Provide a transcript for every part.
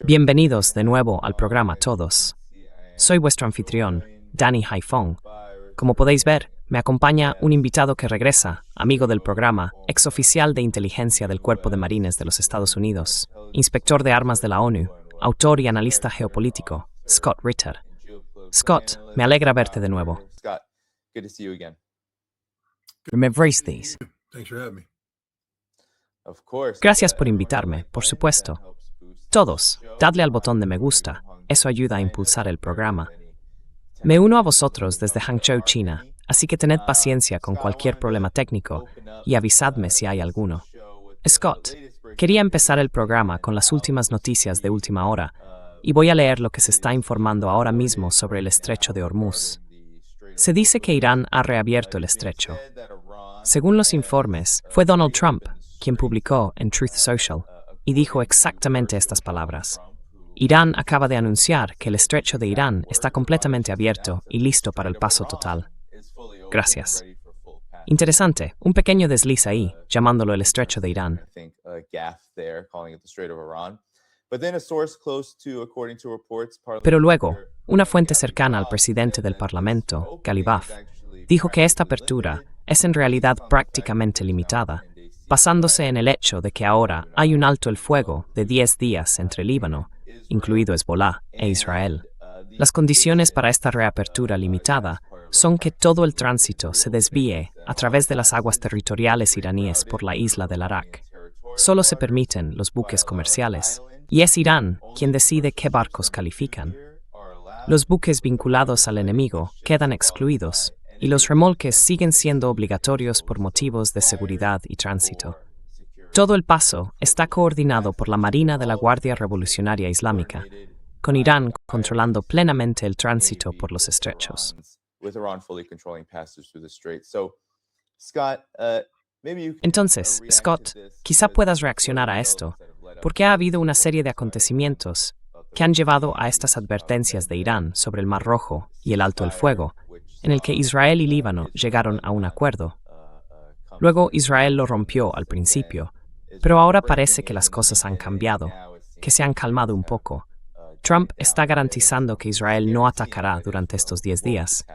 Bienvenidos de nuevo al programa todos. Soy vuestro anfitrión, Danny Haifong. Como podéis ver, me acompaña un invitado que regresa, amigo del programa, exoficial de inteligencia del Cuerpo de Marines de los Estados Unidos, inspector de armas de la ONU, autor y analista geopolítico, Scott Ritter. Scott, me alegra verte de nuevo. Me These. Gracias por invitarme, por supuesto. Todos, dadle al botón de me gusta, eso ayuda a impulsar el programa. Me uno a vosotros desde Hangzhou, China, así que tened paciencia con cualquier problema técnico y avisadme si hay alguno. Scott, quería empezar el programa con las últimas noticias de última hora, y voy a leer lo que se está informando ahora mismo sobre el estrecho de Hormuz. Se dice que Irán ha reabierto el estrecho. Según los informes, fue Donald Trump quien publicó en Truth Social y dijo exactamente estas palabras. Irán acaba de anunciar que el estrecho de Irán está completamente abierto y listo para el paso total. Gracias. Interesante, un pequeño desliz ahí, llamándolo el estrecho de Irán. Pero luego, una fuente cercana al presidente del Parlamento, Ghalibaf, dijo que esta apertura es en realidad prácticamente limitada, basándose en el hecho de que ahora hay un alto el fuego de 10 días entre Líbano, incluido Hezbollah, e Israel. Las condiciones para esta reapertura limitada son que todo el tránsito se desvíe a través de las aguas territoriales iraníes por la isla del Arak. Solo se permiten los buques comerciales, y es Irán quien decide qué barcos califican. Los buques vinculados al enemigo quedan excluidos, y los remolques siguen siendo obligatorios por motivos de seguridad y tránsito. Todo el paso está coordinado por la Marina de la Guardia Revolucionaria Islámica, con Irán controlando plenamente el tránsito por los estrechos. Entonces, Scott, quizá puedas reaccionar a esto, porque ha habido una serie de acontecimientos que han llevado a estas advertencias de Irán sobre el Mar Rojo y el alto el fuego, en el que Israel y Líbano llegaron a un acuerdo. Luego Israel lo rompió al principio, pero ahora parece que las cosas han cambiado, que se han calmado un poco. Trump está garantizando que Israel no atacará durante estos 10 días.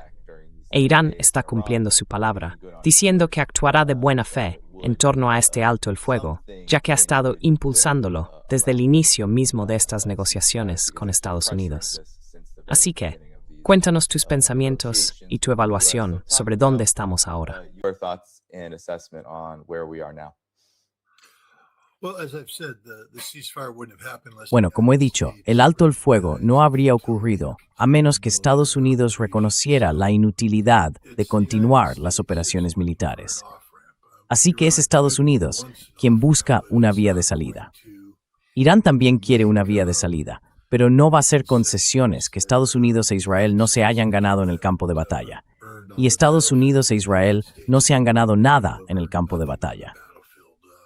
E Irán está cumpliendo su palabra, diciendo que actuará de buena fe en torno a este alto el fuego, ya que ha estado impulsándolo desde el inicio mismo de estas negociaciones con Estados Unidos. Así que, cuéntanos tus pensamientos y tu evaluación sobre dónde estamos ahora. Bueno, como he dicho, el alto el fuego no habría ocurrido a menos que Estados Unidos reconociera la inutilidad de continuar las operaciones militares. Así que es Estados Unidos quien busca una vía de salida. Irán también quiere una vía de salida, pero no va a ser concesiones que Estados Unidos e Israel no se hayan ganado en el campo de batalla. Y Estados Unidos e Israel no se han ganado nada en el campo de batalla.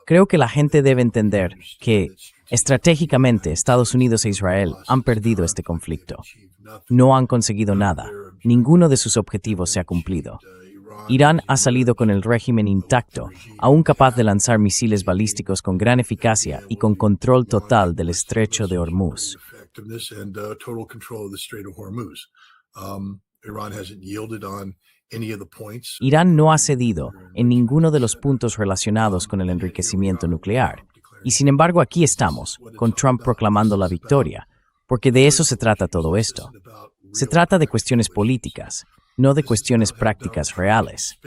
Creo que la gente debe entender que, estratégicamente, Estados Unidos e Israel han perdido este conflicto. No han conseguido nada. Ninguno de sus objetivos se ha cumplido. Irán ha salido con el régimen intacto, aún capaz de lanzar misiles balísticos con gran eficacia y con control total del estrecho de Hormuz. Irán no ha cedido en ninguno de los puntos relacionados con el enriquecimiento nuclear. Y sin embargo aquí estamos, con Trump proclamando la victoria, porque de eso se trata todo esto. Se trata de cuestiones políticas, no de cuestiones prácticas reales.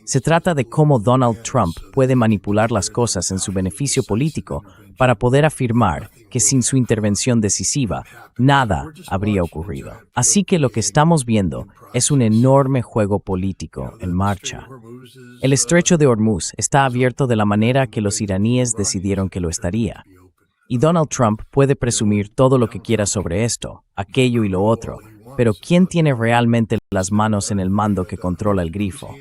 Se trata de cómo Donald Trump puede manipular las cosas en su beneficio político para poder afirmar que sin su intervención decisiva, nada habría ocurrido. Así que lo que estamos viendo es un enorme juego político en marcha. El estrecho de Hormuz está abierto de la manera que los iraníes decidieron que lo estaría. Y Donald Trump puede presumir todo lo que quiera sobre esto, aquello y lo otro, pero ¿quién tiene realmente las manos en el mando que controla el grifo?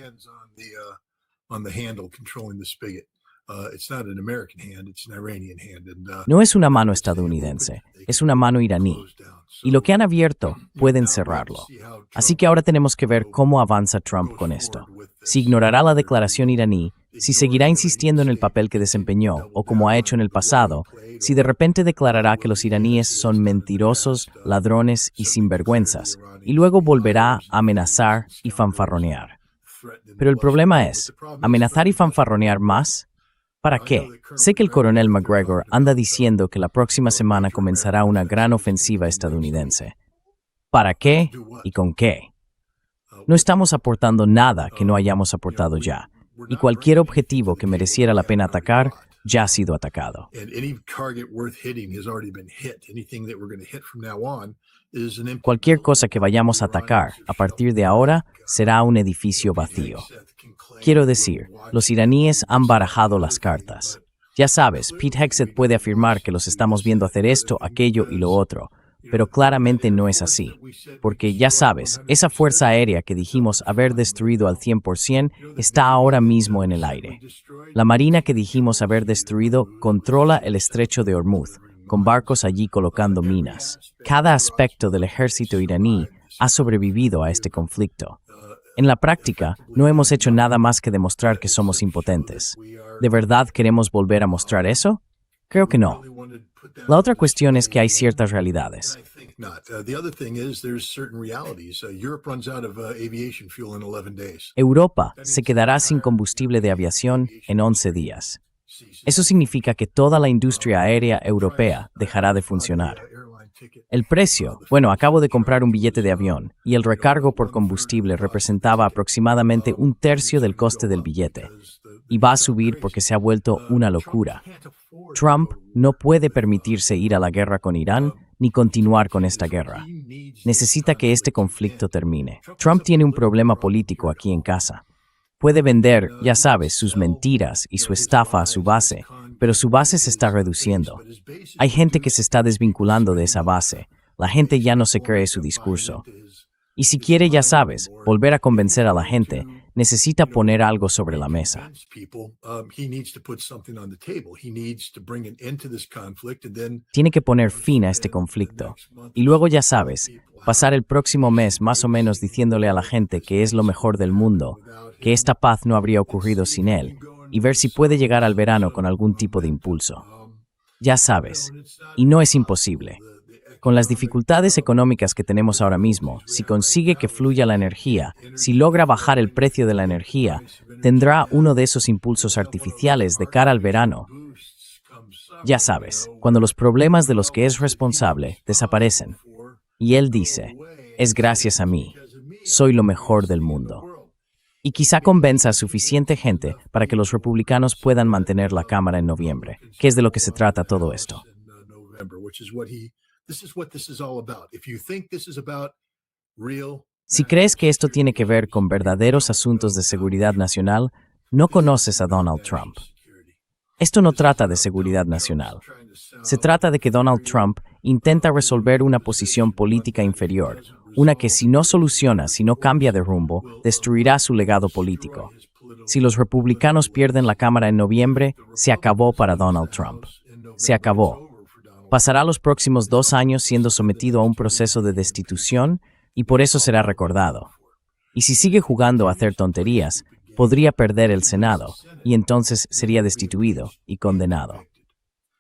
No es una mano estadounidense, es una mano iraní. Y lo que han abierto, pueden cerrarlo. Así que ahora tenemos que ver cómo avanza Trump con esto. si ignorará la declaración iraní, si seguirá insistiendo en el papel que desempeñó, o como ha hecho en el pasado, si de repente declarará que los iraníes son mentirosos, ladrones y sinvergüenzas, y luego volverá a amenazar y fanfarronear. Pero el problema es, ¿amenazar y fanfarronear más? ¿Para qué? Sé que el coronel McGregor anda diciendo que la próxima semana comenzará una gran ofensiva estadounidense. ¿Para qué y con qué? No estamos aportando nada que no hayamos aportado ya, y cualquier objetivo que mereciera la pena atacar ya ha sido atacado. Cualquier cosa que vayamos a atacar a partir de ahora será un edificio vacío. Quiero decir, los iraníes han barajado las cartas. Ya sabes, Pete Hegseth puede afirmar que los estamos viendo hacer esto, aquello y lo otro, pero claramente no es así, porque ya sabes, esa fuerza aérea que dijimos haber destruido al 100% está ahora mismo en el aire. La marina que dijimos haber destruido controla el estrecho de Hormuz, con barcos allí colocando minas. Cada aspecto del ejército iraní ha sobrevivido a este conflicto. En la práctica, no hemos hecho nada más que demostrar que somos impotentes. ¿De verdad queremos volver a mostrar eso? Creo que no. La otra cuestión es que hay ciertas realidades. Europa se quedará sin combustible de aviación en 11 días. Eso significa que toda la industria aérea europea dejará de funcionar. El precio, acabo de comprar un billete de avión y el recargo por combustible representaba aproximadamente un tercio del coste del billete. Y va a subir porque se ha vuelto una locura. Trump no puede permitirse ir a la guerra con Irán ni continuar con esta guerra. Necesita que este conflicto termine. Trump tiene un problema político aquí en casa. Puede vender, ya sabes, sus mentiras y su estafa a su base, pero su base se está reduciendo. Hay gente que se está desvinculando de esa base. La gente ya no se cree su discurso. Y si quiere, ya sabes, volver a convencer a la gente, necesita poner algo sobre la mesa. Tiene que poner fin a este conflicto. Y luego, ya sabes, pasar el próximo mes más o menos diciéndole a la gente que es lo mejor del mundo, que esta paz no habría ocurrido sin él, y ver si puede llegar al verano con algún tipo de impulso. Ya sabes, y no es imposible. Con las dificultades económicas que tenemos ahora mismo, si consigue que fluya la energía, si logra bajar el precio de la energía, tendrá uno de esos impulsos artificiales de cara al verano. Ya sabes, cuando los problemas de los que es responsable desaparecen. Y él dice, es gracias a mí, soy lo mejor del mundo. Y quizá convenza a suficiente gente para que los republicanos puedan mantener la Cámara en noviembre, que es de lo que se trata todo esto. Si crees que esto tiene que ver con verdaderos asuntos de seguridad nacional, no conoces a Donald Trump. Esto no trata de seguridad nacional. Se trata de que Donald Trump intenta resolver una posición política inferior, una que si no soluciona, si no cambia de rumbo, destruirá su legado político. Si los republicanos pierden la Cámara en noviembre, se acabó para Donald Trump. Se acabó. Pasará los próximos 2 años siendo sometido a un proceso de destitución y por eso será recordado. Y si sigue jugando a hacer tonterías, podría perder el Senado y entonces sería destituido y condenado.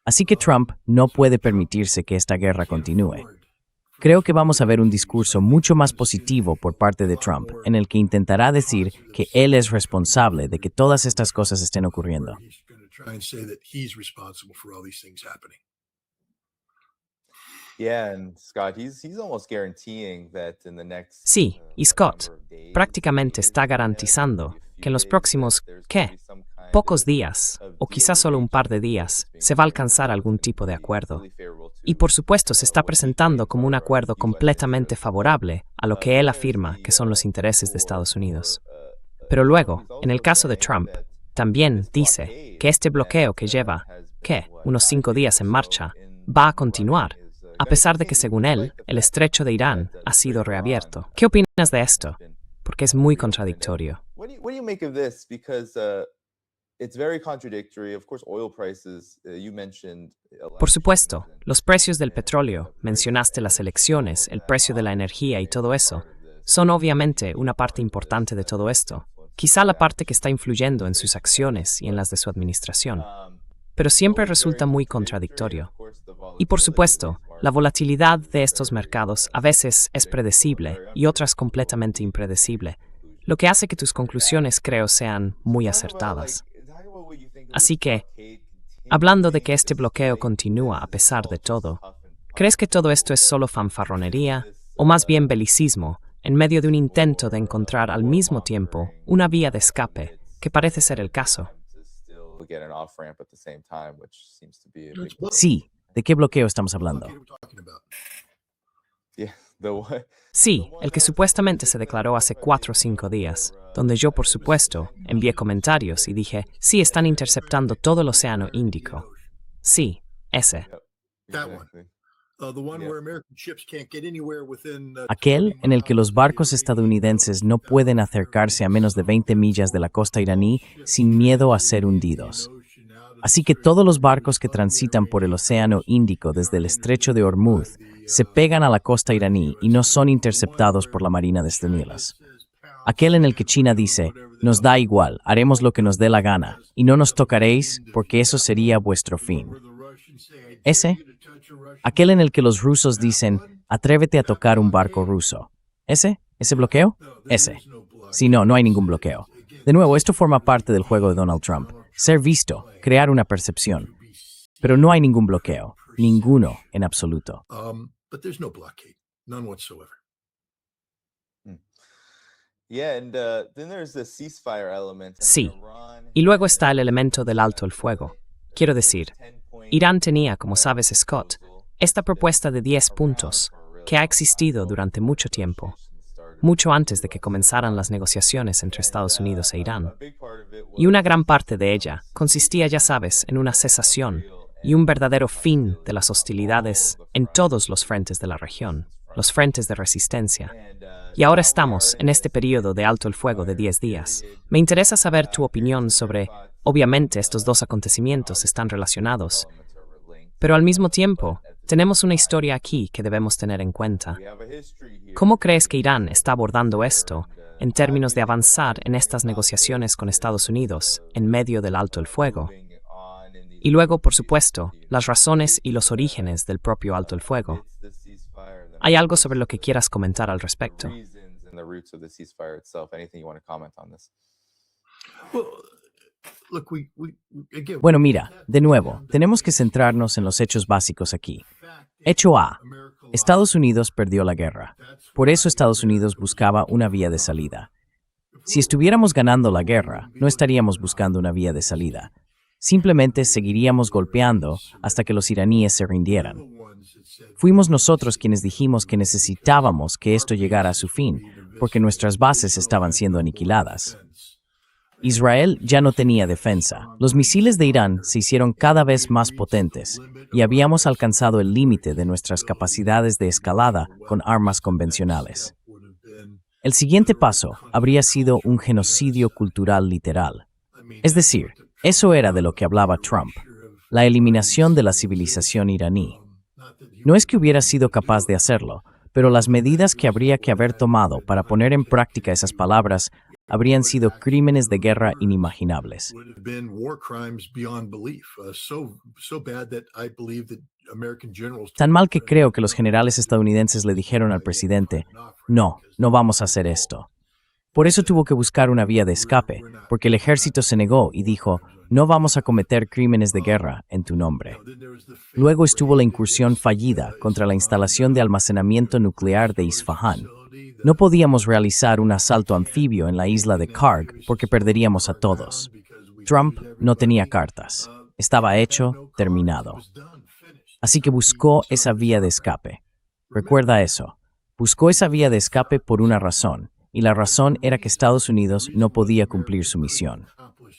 Así que Trump no puede permitirse que esta guerra continúe. Creo que vamos a ver un discurso mucho más positivo por parte de Trump, en el que intentará decir que él es responsable de que todas estas cosas estén ocurriendo. Sí, y Scott prácticamente está garantizando que en los próximos, pocos días, o quizás solo un par de días, se va a alcanzar algún tipo de acuerdo. Y por supuesto se está presentando como un acuerdo completamente favorable a lo que él afirma que son los intereses de Estados Unidos. Pero luego, en el caso de Trump, también dice que este bloqueo que lleva, unos 5 días en marcha, va a continuar, a pesar de que, según él, el estrecho de Irán ha sido reabierto. ¿Qué opinas de esto? Porque es muy contradictorio. Por supuesto, los precios del petróleo, mencionaste las elecciones, el precio de la energía y todo eso, son obviamente una parte importante de todo esto. quizá la parte que está influyendo en sus acciones y en las de su administración. Pero siempre resulta muy contradictorio. Y por supuesto, la volatilidad de estos mercados a veces es predecible y otras completamente impredecible, lo que hace que tus conclusiones, creo, sean muy acertadas. Así que, hablando de que este bloqueo continúa a pesar de todo, ¿crees que todo esto es solo fanfarronería o más bien belicismo en medio de un intento de encontrar al mismo tiempo una vía de escape, que parece ser el caso? Sí, ¿de qué bloqueo estamos hablando? Sí, el que supuestamente se declaró hace 4 o 5 días, donde yo, por supuesto, envié comentarios y dije, sí, están interceptando todo el Océano Índico. Sí, ese. Aquel en el que los barcos estadounidenses no pueden acercarse a menos de 20 millas de la costa iraní sin miedo a ser hundidos. Así que todos los barcos que transitan por el Océano Índico desde el Estrecho de Hormuz se pegan a la costa iraní y no son interceptados por la Marina de Stenillas. Aquel en el que China dice, nos da igual, haremos lo que nos dé la gana, y no nos tocaréis porque eso sería vuestro fin. Ese. Aquel en el que los rusos dicen, atrévete a tocar un barco ruso. ¿Ese? ¿Ese bloqueo? Ese. Sí, no hay ningún bloqueo. De nuevo, esto forma parte del juego de Donald Trump. Ser visto, crear una percepción. Pero no hay ningún bloqueo. Ninguno en absoluto. Sí. Y luego está el elemento del alto el fuego. Quiero decir, Irán tenía, como sabes, Scott, esta propuesta de 10 puntos, que ha existido durante mucho tiempo, mucho antes de que comenzaran las negociaciones entre Estados Unidos e Irán. Y una gran parte de ella consistía, ya sabes, en una cesación y un verdadero fin de las hostilidades en todos los frentes de la región, los frentes de resistencia. Y ahora estamos en este periodo de alto el fuego de 10 días. Me interesa saber tu opinión sobre, obviamente estos dos acontecimientos están relacionados, pero al mismo tiempo, tenemos una historia aquí que debemos tener en cuenta. ¿Cómo crees que Irán está abordando esto en términos de avanzar en estas negociaciones con Estados Unidos en medio del alto el fuego? Y luego, por supuesto, las razones y los orígenes del propio alto el fuego. ¿Hay algo sobre lo que quieras comentar al respecto? Bueno, mira, de nuevo, tenemos que centrarnos en los hechos básicos aquí. Hecho A. Estados Unidos perdió la guerra. Por eso Estados Unidos buscaba una vía de salida. Si estuviéramos ganando la guerra, no estaríamos buscando una vía de salida. Simplemente seguiríamos golpeando hasta que los iraníes se rindieran. Fuimos nosotros quienes dijimos que necesitábamos que esto llegara a su fin, porque nuestras bases estaban siendo aniquiladas. Israel ya no tenía defensa. Los misiles de Irán se hicieron cada vez más potentes y habíamos alcanzado el límite de nuestras capacidades de escalada con armas convencionales. El siguiente paso habría sido un genocidio cultural literal. Es decir, eso era de lo que hablaba Trump, la eliminación de la civilización iraní. No es que hubiera sido capaz de hacerlo, pero las medidas que habría que haber tomado para poner en práctica esas palabras habrían sido crímenes de guerra inimaginables. Tan mal que creo que los generales estadounidenses le dijeron al presidente, no vamos a hacer esto. Por eso tuvo que buscar una vía de escape, porque el ejército se negó y dijo, no vamos a cometer crímenes de guerra en tu nombre. Luego estuvo la incursión fallida contra la instalación de almacenamiento nuclear de Isfahán. No podíamos realizar un asalto anfibio en la isla de Karg porque perderíamos a todos. Trump no tenía cartas. Estaba hecho, terminado. Así que buscó esa vía de escape. Recuerda eso. Buscó esa vía de escape por una razón, y la razón era que Estados Unidos no podía cumplir su misión.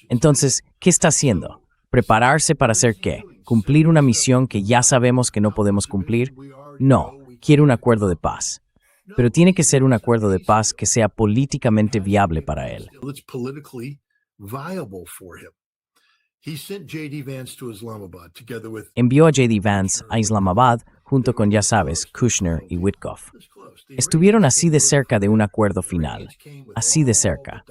Entonces, ¿qué está haciendo? ¿Prepararse para hacer qué? ¿Cumplir una misión que ya sabemos que no podemos cumplir? No, quiere un acuerdo de paz. Pero tiene que ser un acuerdo de paz que sea políticamente viable para él. Envió a J.D. Vance a Islamabad junto con, ya sabes, Kushner y Witkoff. Estuvieron así de cerca de un acuerdo final, así de cerca.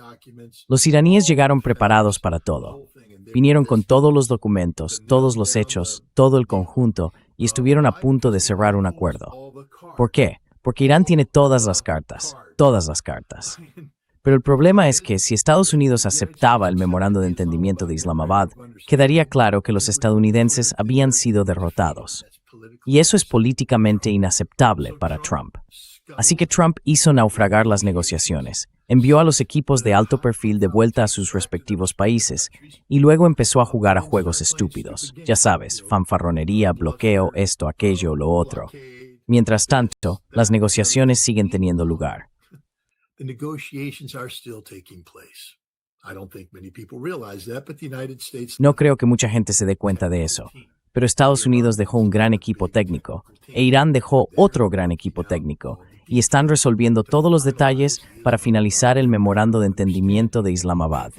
Los iraníes llegaron preparados para todo. Vinieron con todos los documentos, todos los hechos, todo el conjunto, y estuvieron a punto de cerrar un acuerdo. ¿Por qué? Porque Irán tiene todas las cartas, todas las cartas. Pero el problema es que si Estados Unidos aceptaba el memorando de entendimiento de Islamabad, quedaría claro que los estadounidenses habían sido derrotados. Y eso es políticamente inaceptable para Trump. Así que Trump hizo naufragar las negociaciones, envió a los equipos de alto perfil de vuelta a sus respectivos países y luego empezó a jugar a juegos estúpidos. Ya sabes, fanfarronería, bloqueo, esto, aquello, lo otro. Mientras tanto, las negociaciones siguen teniendo lugar. No creo que mucha gente se dé cuenta de eso, pero Estados Unidos dejó un gran equipo técnico e Irán dejó otro gran equipo técnico y están resolviendo todos los detalles para finalizar el memorando de entendimiento de Islamabad.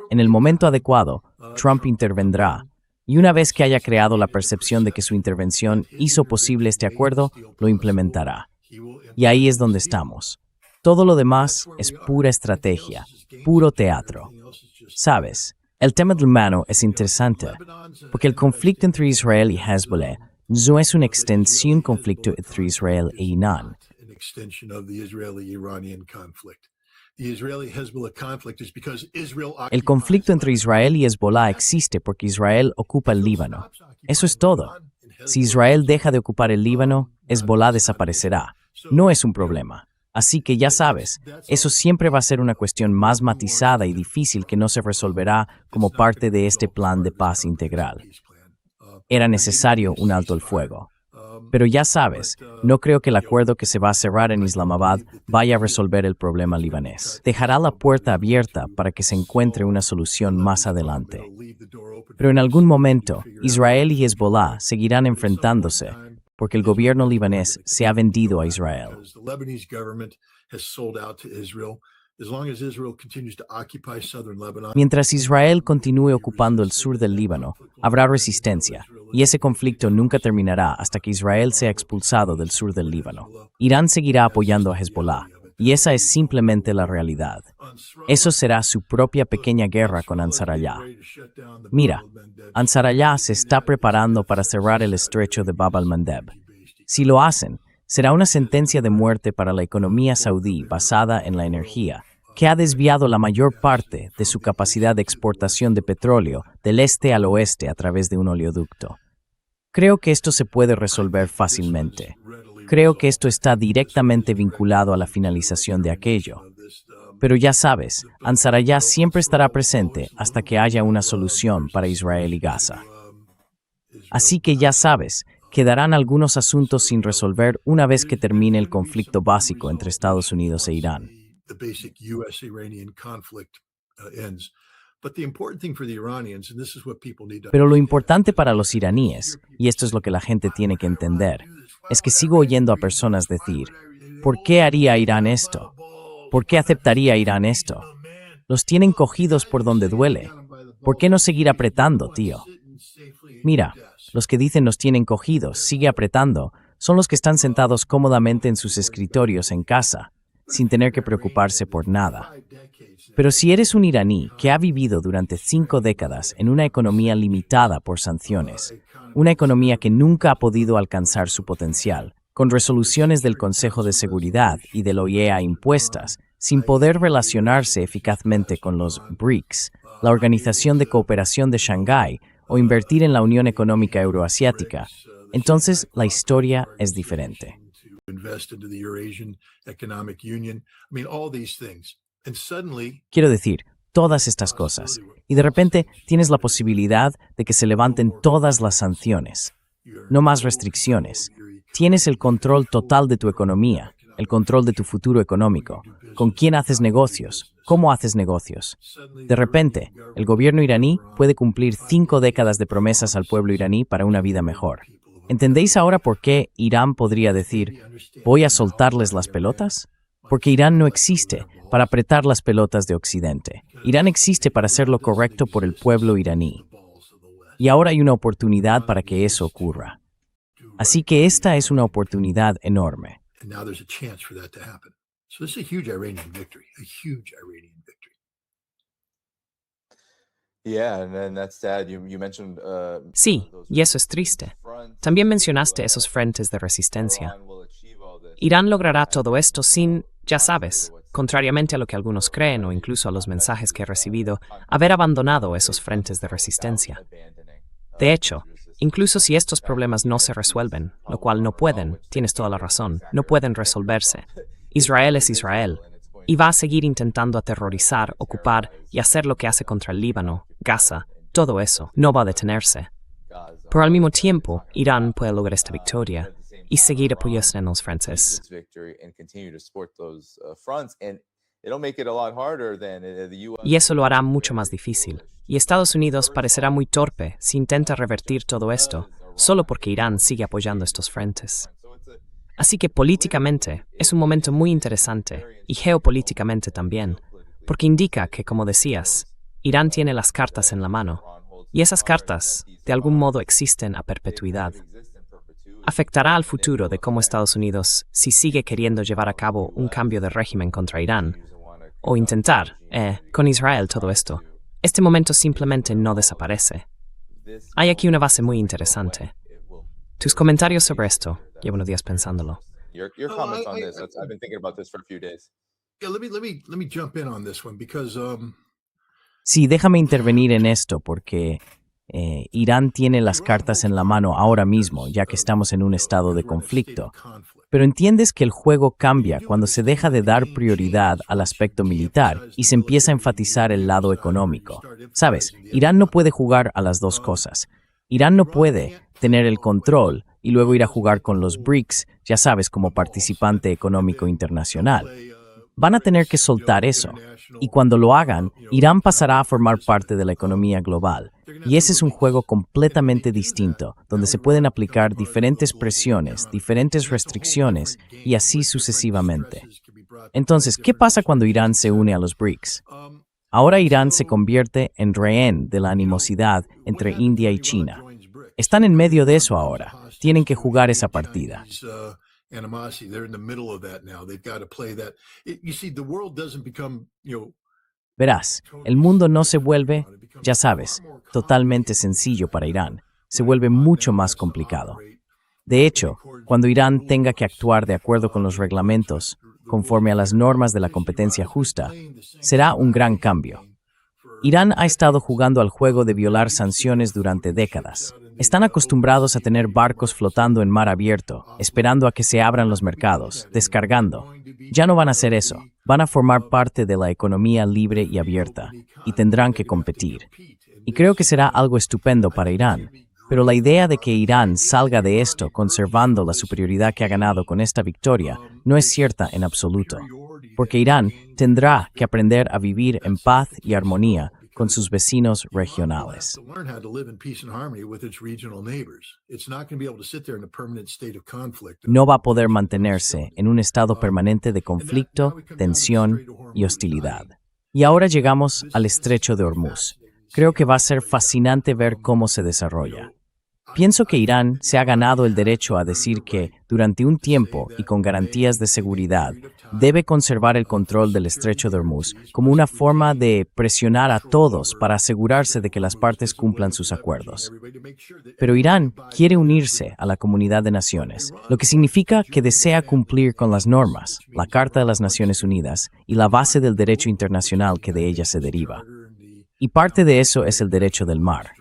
En el momento adecuado, Trump intervendrá y una vez que haya creado la percepción de que su intervención hizo posible este acuerdo, lo implementará. Y ahí es donde estamos. Todo lo demás es pura estrategia, puro teatro. ¿Sabes? El tema del mano es interesante, porque el conflicto entre Israel y Hezbollah no es una extensión del conflicto entre Israel e Irán. El conflicto entre Israel y Hezbollah existe porque Israel ocupa el Líbano. Eso es todo. Si Israel deja de ocupar el Líbano, Hezbollah desaparecerá. No es un problema. Así que ya sabes, eso siempre va a ser una cuestión más matizada y difícil que no se resolverá como parte de este plan de paz integral. Era necesario un alto el fuego. Pero ya sabes, no creo que el acuerdo que se va a cerrar en Islamabad vaya a resolver el problema libanés. Dejará la puerta abierta para que se encuentre una solución más adelante. Pero en algún momento, Israel y Hezbollah seguirán enfrentándose porque el gobierno libanés se ha vendido a Israel. Mientras Israel continúe ocupando el sur del Líbano, habrá resistencia, y ese conflicto nunca terminará hasta que Israel sea expulsado del sur del Líbano. Irán seguirá apoyando a Hezbollah, y esa es simplemente la realidad. Eso será su propia pequeña guerra con Ansarallah. Mira, Ansarallah se está preparando para cerrar el estrecho de Bab al-Mandeb. Si lo hacen, será una sentencia de muerte para la economía saudí basada en la energía, que ha desviado la mayor parte de su capacidad de exportación de petróleo del este al oeste a través de un oleoducto. Creo que esto se puede resolver fácilmente. Creo que esto está directamente vinculado a la finalización de aquello. Pero ya sabes, Ansarallah siempre estará presente hasta que haya una solución para Israel y Gaza. Así que ya sabes, quedarán algunos asuntos sin resolver una vez que termine el conflicto básico entre Estados Unidos e Irán. Pero lo importante para los iraníes, y esto es lo que la gente tiene que entender, es que sigo oyendo a personas decir, ¿por qué haría Irán esto? ¿Por qué aceptaría Irán esto? Los tienen cogidos por donde duele. ¿Por qué no seguir apretando, tío? Mira, los que dicen nos tienen cogidos, sigue apretando, son los que están sentados cómodamente en sus escritorios en casa, sin tener que preocuparse por nada. Pero si eres un iraní que ha vivido durante 5 décadas en una economía limitada por sanciones, una economía que nunca ha podido alcanzar su potencial, con resoluciones del Consejo de Seguridad y de la OIEA impuestas, sin poder relacionarse eficazmente con los BRICS, la Organización de Cooperación de Shanghái, o invertir en la Unión Económica Euroasiática, entonces la historia es diferente. Quiero decir, todas estas cosas, y de repente tienes la posibilidad de que se levanten todas las sanciones. No más restricciones. Tienes el control total de tu economía, el control de tu futuro económico, con quién haces negocios, cómo haces negocios. De repente, el gobierno iraní puede cumplir 5 décadas de promesas al pueblo iraní para una vida mejor. ¿Entendéis ahora por qué Irán podría decir, voy a soltarles las pelotas? Porque Irán no existe para apretar las pelotas de Occidente. Irán existe para hacer lo correcto por el pueblo iraní. Y ahora hay una oportunidad para que eso ocurra. Así que esta es una oportunidad enorme. And now there's a chance for that to happen. So this is a huge Iranian victory, a huge Iranian victory. Sí, y eso es triste. También mencionaste esos frentes de resistencia. Irán logrará todo esto sin, ya sabes, contrariamente a lo que algunos creen o incluso a los mensajes que he recibido, haber abandonado esos frentes de resistencia. De hecho, incluso si estos problemas no se resuelven, lo cual no pueden, tienes toda la razón, no pueden resolverse. Israel es Israel, y va a seguir intentando aterrorizar, ocupar y hacer lo que hace contra el Líbano, Gaza, todo eso, no va a detenerse. Pero al mismo tiempo, Irán puede lograr esta victoria y seguir apoyándose en los frentes. Y eso lo hará mucho más difícil. Y Estados Unidos parecerá muy torpe si intenta revertir todo esto, solo porque Irán sigue apoyando estos frentes. Así que políticamente es un momento muy interesante, y geopolíticamente también, porque indica que, como decías, Irán tiene las cartas en la mano, y esas cartas, de algún modo, existen a perpetuidad. Afectará al futuro de cómo Estados Unidos, si sigue queriendo llevar a cabo un cambio de régimen contra Irán, o intentar, con Israel todo esto. Este momento simplemente no desaparece. Hay aquí una base muy interesante. Tus comentarios sobre esto, llevo unos días pensándolo. Your comments on this. I've been thinking about this for a few days. Yeah, let me jump in on this one because Sí, déjame intervenir en esto porque Irán tiene las cartas en la mano ahora mismo, ya que estamos en un estado de conflicto. Pero entiendes que el juego cambia cuando se deja de dar prioridad al aspecto militar y se empieza a enfatizar el lado económico. Sabes, Irán no puede jugar a las dos cosas. Irán no puede tener el control y luego ir a jugar con los BRICS, ya sabes, como participante económico internacional. Van a tener que soltar eso, y cuando lo hagan, Irán pasará a formar parte de la economía global. Y ese es un juego completamente distinto, donde se pueden aplicar diferentes presiones, diferentes restricciones, y así sucesivamente. Entonces, ¿qué pasa cuando Irán se une a los BRICS? Ahora Irán se convierte en rehén de la animosidad entre India y China. Están en medio de eso ahora. Tienen que jugar esa partida. Verás, el mundo no se vuelve, ya sabes, totalmente sencillo para Irán. Se vuelve mucho más complicado. De hecho, cuando Irán tenga que actuar de acuerdo con los reglamentos, conforme a las normas de la competencia justa, será un gran cambio. Irán ha estado jugando al juego de violar sanciones durante décadas. Están acostumbrados a tener barcos flotando en mar abierto, esperando a que se abran los mercados, descargando. Ya no van a hacer eso. Van a formar parte de la economía libre y abierta, y tendrán que competir. Y creo que será algo estupendo para Irán. Pero la idea de que Irán salga de esto conservando la superioridad que ha ganado con esta victoria no es cierta en absoluto. Porque Irán tendrá que aprender a vivir en paz y armonía con sus vecinos regionales. No va a poder mantenerse en un estado permanente de conflicto, tensión y hostilidad. Y ahora llegamos al Estrecho de Hormuz. Creo que va a ser fascinante ver cómo se desarrolla. Pienso que Irán se ha ganado el derecho a decir que, durante un tiempo y con garantías de seguridad, debe conservar el control del Estrecho de Hormuz como una forma de presionar a todos para asegurarse de que las partes cumplan sus acuerdos. Pero Irán quiere unirse a la comunidad de naciones, lo que significa que desea cumplir con las normas, la Carta de las Naciones Unidas y la base del derecho internacional que de ella se deriva. Y parte de eso es el derecho del mar.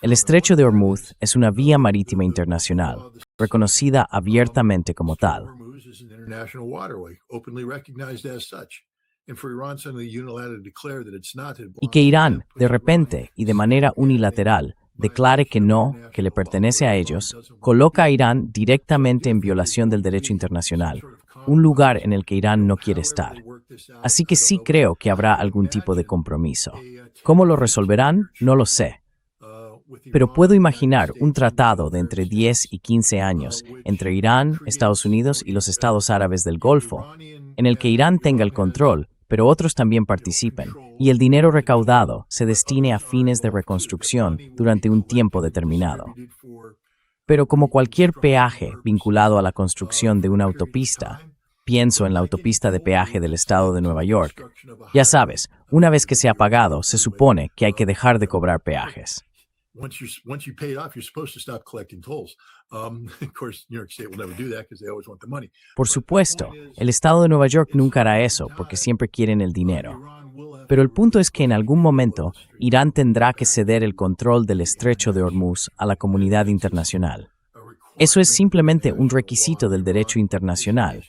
El Estrecho de Hormuz es una vía marítima internacional, reconocida abiertamente como tal. Y que Irán, de repente y de manera unilateral, declare que no, que le pertenece a ellos, coloca a Irán directamente en violación del derecho internacional, un lugar en el que Irán no quiere estar. Así que sí creo que habrá algún tipo de compromiso. ¿Cómo lo resolverán? No lo sé. Pero puedo imaginar un tratado de entre 10 y 15 años entre Irán, Estados Unidos y los estados árabes del Golfo, en el que Irán tenga el control, pero otros también participen, y el dinero recaudado se destine a fines de reconstrucción durante un tiempo determinado. Pero como cualquier peaje vinculado a la construcción de una autopista, pienso en la autopista de peaje del estado de Nueva York. Ya sabes, una vez que se ha pagado, se supone que hay que dejar de cobrar peajes. Once you pay it off, you're supposed to stop collecting tolls. Of course, New York State will never do that because they always want the money. Por supuesto, el estado de Nueva York nunca hará eso porque siempre quieren el dinero. Pero el punto es que en algún momento Irán tendrá que ceder el control del estrecho de Hormuz a la comunidad internacional. Eso es simplemente un requisito del derecho internacional,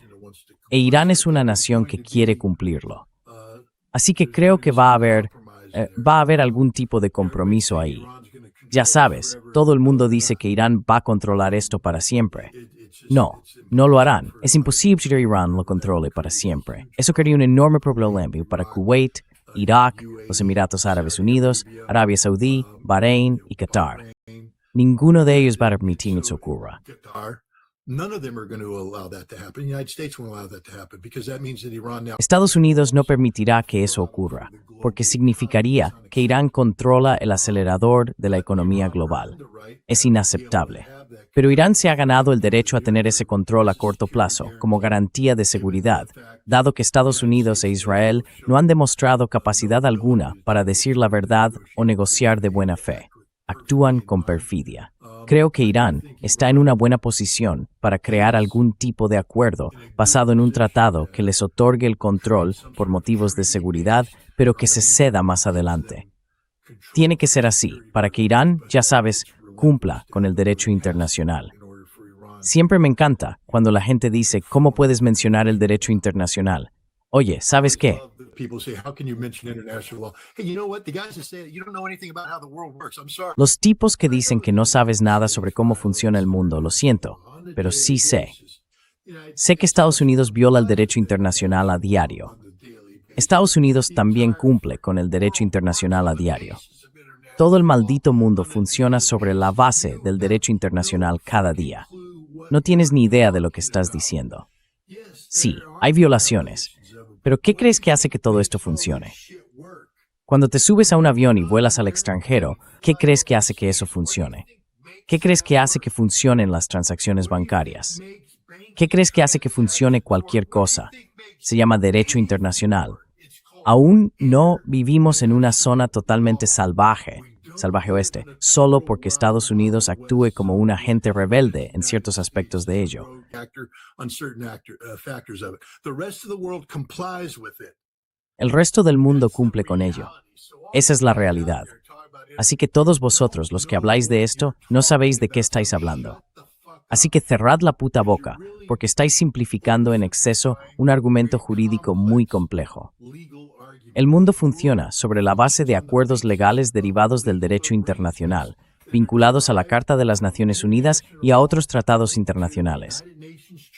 e Irán es una nación que quiere cumplirlo. Así que creo que va a haber algún tipo de compromiso ahí. Ya sabes, todo el mundo dice que Irán va a controlar esto para siempre. No, no lo harán. Es imposible que Irán lo controle para siempre. Eso crearía un enorme problema para Kuwait, Irak, los Emiratos Árabes Unidos, Arabia Saudí, Bahrein y Qatar. Ninguno de ellos va a permitir que eso ocurra. Estados Unidos no permitirá que eso ocurra, porque significaría que Irán controla el acelerador de la economía global. Es inaceptable. Pero Irán se ha ganado el derecho a tener ese control a corto plazo como garantía de seguridad, dado que Estados Unidos e Israel no han demostrado capacidad alguna para decir la verdad o negociar de buena fe. Actúan con perfidia. Creo que Irán está en una buena posición para crear algún tipo de acuerdo basado en un tratado que les otorgue el control por motivos de seguridad, pero que se ceda más adelante. Tiene que ser así, para que Irán, ya sabes, cumpla con el derecho internacional. Siempre me encanta cuando la gente dice, ¿cómo puedes mencionar el derecho internacional? Oye, ¿sabes qué? Los tipos que dicen que no sabes nada sobre cómo funciona el mundo, lo siento, pero sí sé. Sé que Estados Unidos viola el derecho internacional a diario. Estados Unidos también cumple con el derecho internacional a diario. Todo el maldito mundo funciona sobre la base del derecho internacional cada día. No tienes ni idea de lo que estás diciendo. Sí, hay violaciones. Pero ¿qué crees que hace que todo esto funcione? Cuando te subes a un avión y vuelas al extranjero, ¿qué crees que hace que eso funcione? ¿Qué crees que hace que funcionen las transacciones bancarias? ¿Qué crees que hace que funcione cualquier cosa? Se llama derecho internacional. Aún no vivimos en una zona totalmente salvaje oeste, solo porque Estados Unidos actúe como un agente rebelde en ciertos aspectos de ello. El resto del mundo cumple con ello. Esa es la realidad. Así que todos vosotros, los que habláis de esto, no sabéis de qué estáis hablando. Así que cerrad la puta boca, porque estáis simplificando en exceso un argumento jurídico muy complejo. El mundo funciona sobre la base de acuerdos legales derivados del derecho internacional, vinculados a la Carta de las Naciones Unidas y a otros tratados internacionales.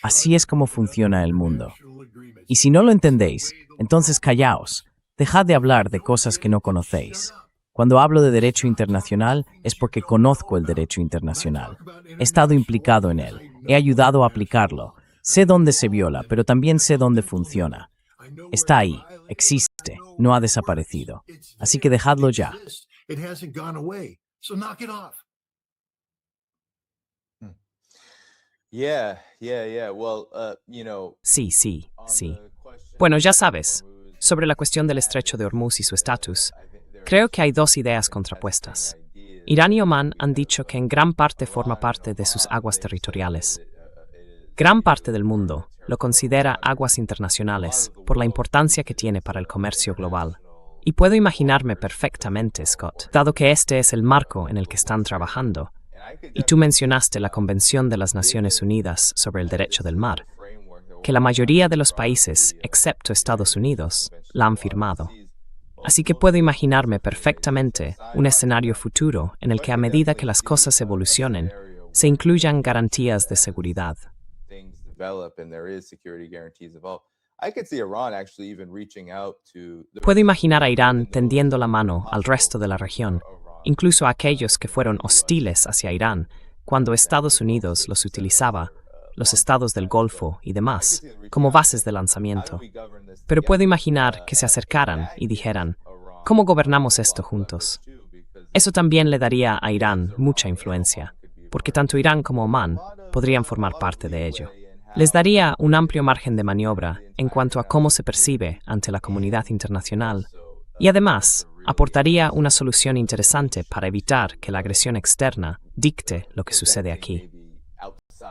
Así es como funciona el mundo. Y si no lo entendéis, entonces callaos. Dejad de hablar de cosas que no conocéis. Cuando hablo de derecho internacional es porque conozco el derecho internacional. He estado implicado en él. He ayudado a aplicarlo. Sé dónde se viola, pero también sé dónde funciona. Está ahí, existe, no ha desaparecido. Así que dejadlo ya. Sí, sí, sí. Bueno, ya sabes, sobre la cuestión del estrecho de Hormuz y su estatus, creo que hay dos ideas contrapuestas. Irán y Omán han dicho que en gran parte forma parte de sus aguas territoriales. Gran parte del mundo lo considera aguas internacionales por la importancia que tiene para el comercio global. Y puedo imaginarme perfectamente, Scott, dado que este es el marco en el que están trabajando. Y tú mencionaste la Convención de las Naciones Unidas sobre el Derecho del Mar, que la mayoría de los países, excepto Estados Unidos, la han firmado. Así que puedo imaginarme perfectamente un escenario futuro en el que a medida que las cosas evolucionen, se incluyan garantías de seguridad. Puedo imaginar a Irán tendiendo la mano al resto de la región, incluso a aquellos que fueron hostiles hacia Irán cuando Estados Unidos los utilizaba, los estados del Golfo y demás, como bases de lanzamiento. Pero puedo imaginar que se acercaran y dijeran, ¿cómo gobernamos esto juntos? Eso también le daría a Irán mucha influencia. porque tanto Irán como Omán podrían formar parte de ello. Les daría un amplio margen de maniobra en cuanto a cómo se percibe ante la comunidad internacional y además aportaría una solución interesante para evitar que la agresión externa dicte lo que sucede aquí.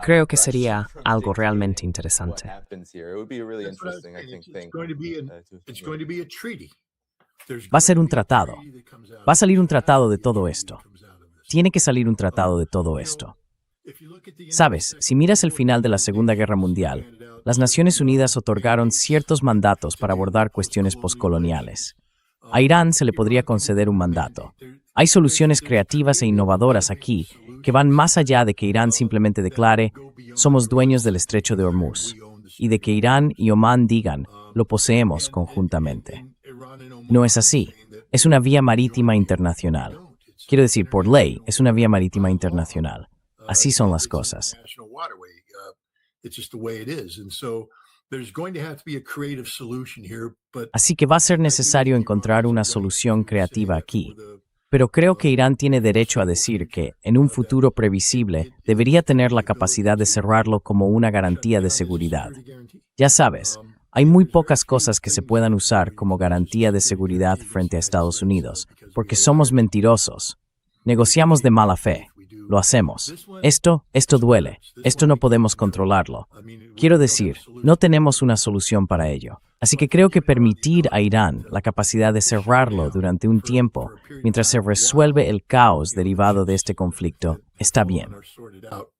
Creo que sería algo realmente interesante. That's what I was saying. It's going to be it's going to be a treaty. There's Va a ser going un to be a tratado. treaty that comes out Va a of salir un this. tratado de todo esto. Comes out of this. Tiene que salir un tratado de todo esto. If you look at the Sabes, si miras el final de la Segunda Guerra Mundial, las Naciones Unidas otorgaron ciertos mandatos para abordar cuestiones poscoloniales. A Irán se le podría conceder un mandato. Hay soluciones creativas e innovadoras aquí que van más allá de que Irán simplemente declare «somos dueños del estrecho de Hormuz» y de que Irán y Omán digan «lo poseemos conjuntamente». No es así. Es una vía marítima internacional. Quiero decir, por ley, es una vía marítima internacional. Así son las cosas. National waterway. It's just the way it is. And so there's going to have to be a creative solution here, but Así que va a ser necesario encontrar una solución creativa aquí. Pero creo que Irán tiene derecho a decir que, en un futuro previsible, debería tener la capacidad de cerrarlo como una garantía de seguridad. Ya sabes, hay muy pocas cosas que se puedan usar como garantía de seguridad frente a Estados Unidos, porque somos mentirosos. Negociamos de mala fe. Lo hacemos. Esto duele. Esto no podemos controlarlo. Quiero decir, no tenemos una solución para ello. Así que creo que permitir a Irán la capacidad de cerrarlo durante un tiempo, mientras se resuelve el caos derivado de este conflicto, está bien. are sorted out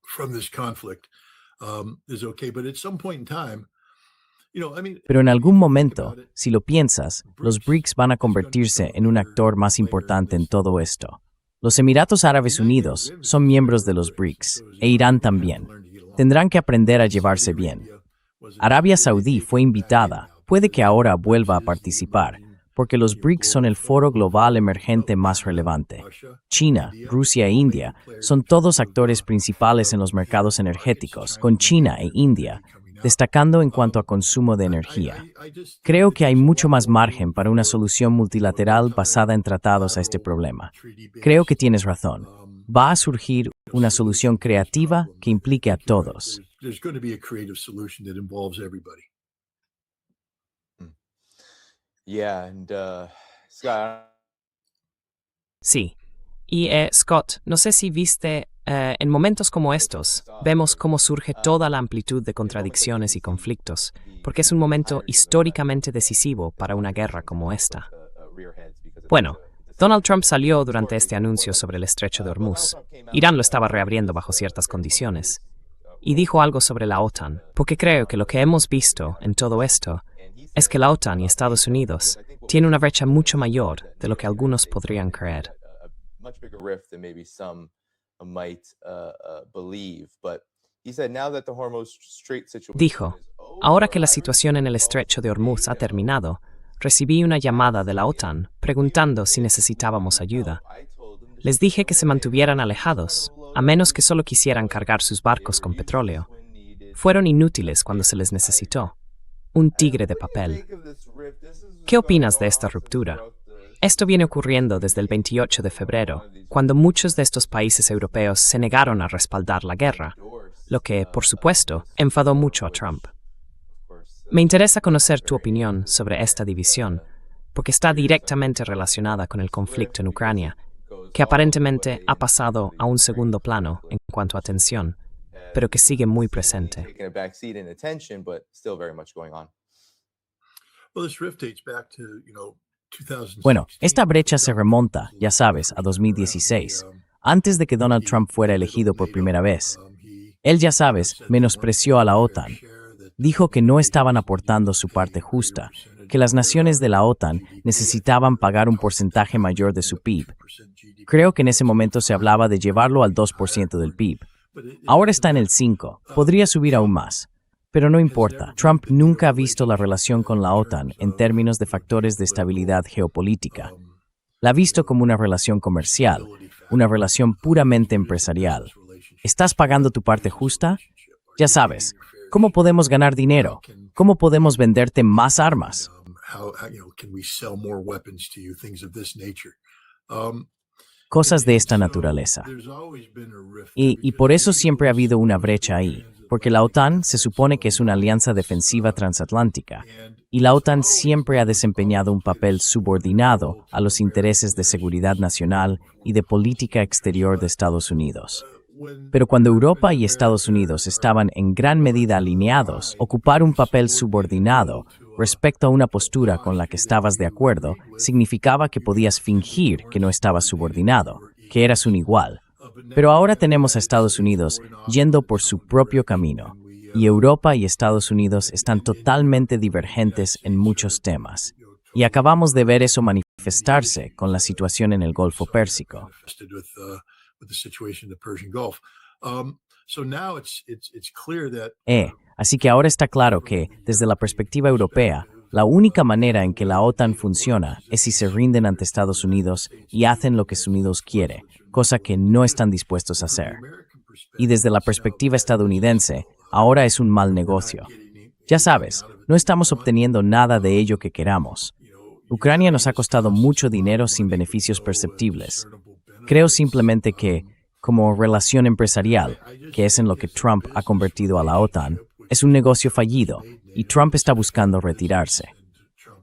from this conflict is okay. But at some point in time, Pero en algún momento, si lo piensas, los BRICS van a convertirse en un actor más importante en todo esto. Los Emiratos Árabes Unidos son miembros de los BRICS, e Irán también. Tendrán que aprender a llevarse bien. Arabia Saudí fue invitada, puede que ahora vuelva a participar, porque los BRICS son el foro global emergente más relevante. China, Rusia e India son todos actores principales en los mercados energéticos, con China e India destacando en cuanto a consumo de energía. Creo que hay mucho más margen para una solución multilateral basada en tratados a este problema. Creo que tienes razón. Va a surgir una solución creativa que implique a todos. There's going to be a creative solution that involves everybody. Yeah, and Scott, Sí. Y Scott, no sé si viste, en momentos como estos, vemos cómo surge toda la amplitud de contradicciones y conflictos, porque es un momento históricamente decisivo para una guerra como esta. Bueno, Donald Trump salió durante este anuncio sobre el estrecho de Hormuz. Irán lo estaba reabriendo bajo ciertas condiciones. Y dijo algo sobre la OTAN, porque creo que lo que hemos visto en todo esto es que la OTAN y Estados Unidos tienen una brecha mucho mayor de lo que algunos podrían creer. much bigger rift than maybe some might believe. But he said now that the Hormuz Strait situation Dijo, ahora que la situación en el estrecho de Hormuz ha terminado, recibí una llamada de la OTAN preguntando si necesitábamos ayuda. Les dije que se mantuvieran alejados, a menos que solo quisieran cargar sus barcos con petróleo. Fueron inútiles cuando se les necesitó. Un tigre de papel. ¿Qué opinas de esta ruptura? Esto viene ocurriendo desde el 28 de febrero, cuando muchos de estos países europeos se negaron a respaldar la guerra, lo que, por supuesto, enfadó mucho a Trump. Me interesa conocer tu opinión sobre esta división, porque está directamente relacionada con el conflicto en Ucrania, que aparentemente ha pasado a un segundo plano en cuanto a tensión, pero que sigue muy presente. taking a back seat in attention, but still very much going on. Well, this rift dates back to, 2016. Bueno, esta brecha se remonta, ya sabes, a 2016, antes de que Donald Trump fuera elegido por primera vez. Él, ya sabes, menospreció a la OTAN. Dijo que no estaban aportando su parte justa, que las naciones de la OTAN necesitaban pagar un porcentaje mayor de su PIB. Creo que en ese momento se hablaba de llevarlo al 2% del PIB. Ahora está en el 5%, podría subir aún más. Pero no importa, Trump nunca ha visto la relación con la OTAN en términos de factores de estabilidad geopolítica. La ha visto como una relación comercial, una relación puramente empresarial. ¿Estás pagando tu parte justa? Ya sabes, ¿cómo podemos ganar dinero? ¿Cómo podemos venderte más armas? How can we sell more weapons to you? Things of this nature. cosas de esta naturaleza. Y por eso siempre ha habido una brecha ahí, porque la OTAN se supone que es una alianza defensiva transatlántica, y la OTAN siempre ha desempeñado un papel subordinado a los intereses de seguridad nacional y de política exterior de Estados Unidos. Pero cuando Europa y Estados Unidos estaban en gran medida alineados, ocupar un papel subordinado respecto a una postura con la que estabas de acuerdo significaba que podías fingir que no estabas subordinado, que eras un igual. Pero ahora tenemos a Estados Unidos yendo por su propio camino, y Europa y Estados Unidos están totalmente divergentes en muchos temas. Y acabamos de ver eso manifestarse con la situación en el Golfo Pérsico. Así que ahora está claro que, desde la perspectiva europea, la única manera en que la OTAN funciona es si se rinden ante Estados Unidos y hacen lo que Estados Unidos quiere, cosa que no están dispuestos a hacer. Y desde la perspectiva estadounidense, ahora es un mal negocio. Ya sabes, no estamos obteniendo nada de ello que queramos. Ucrania nos ha costado mucho dinero sin beneficios perceptibles. Creo simplemente que, como relación empresarial, que es en lo que Trump ha convertido a la OTAN, es un negocio fallido y Trump está buscando retirarse.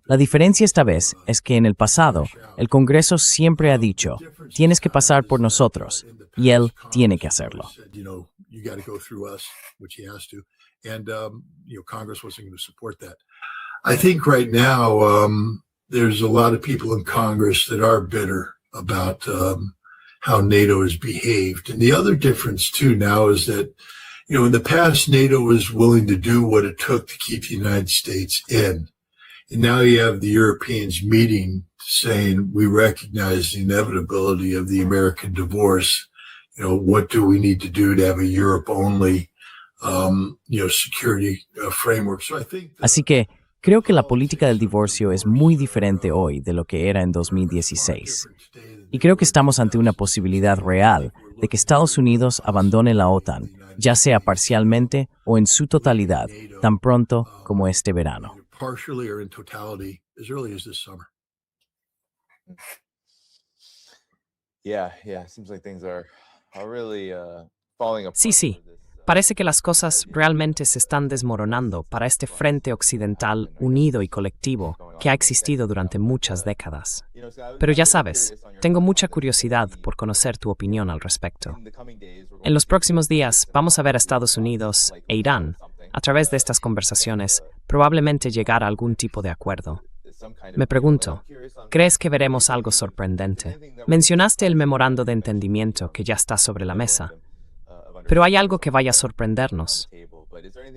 La diferencia esta vez es que en el pasado, el Congreso siempre ha dicho, tienes que pasar por nosotros, y él tiene que hacerlo. I think right now there's a lot of people in Congress that are bitter about how NATO has behaved. And the other difference too now is that, in the past, NATO was willing to do what it took to keep the United States in. And now you have the Europeans meeting saying, we recognize the inevitability of the American divorce. What do we need to do to have a Europe-only, security framework? So I think Así que creo que la política del divorcio es muy diferente hoy de lo que era en 2016. Y creo que estamos ante una posibilidad real de que Estados Unidos abandone la OTAN, ya sea parcialmente o en su totalidad, tan pronto como este verano. partially or in totality as early as this summer. Yeah, it seems like things are really falling apart. Sí. Parece que las cosas realmente se están desmoronando para este frente occidental unido y colectivo que ha existido durante muchas décadas. Pero ya sabes, tengo mucha curiosidad por conocer tu opinión al respecto. En los próximos días vamos a ver a Estados Unidos e Irán, a través de estas conversaciones, probablemente llegar a algún tipo de acuerdo. Me pregunto, ¿crees que veremos algo sorprendente? Mencionaste el memorando de entendimiento que ya está sobre la mesa. Pero ¿hay algo que vaya a sorprendernos?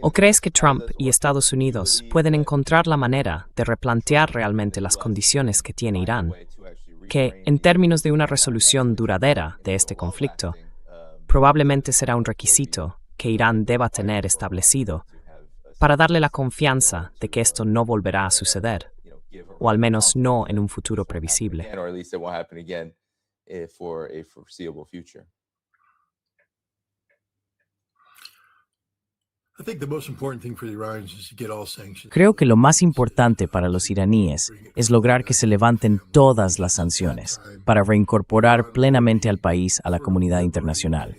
¿O crees que Trump y Estados Unidos pueden encontrar la manera de replantear realmente las condiciones que tiene Irán, que, en términos de una resolución duradera de este conflicto, probablemente será un requisito que Irán deba tener establecido para darle la confianza de que esto no volverá a suceder, o al menos no en un futuro previsible? Creo que lo más importante para los iraníes es lograr que se levanten todas las sanciones para reincorporar plenamente al país a la comunidad internacional.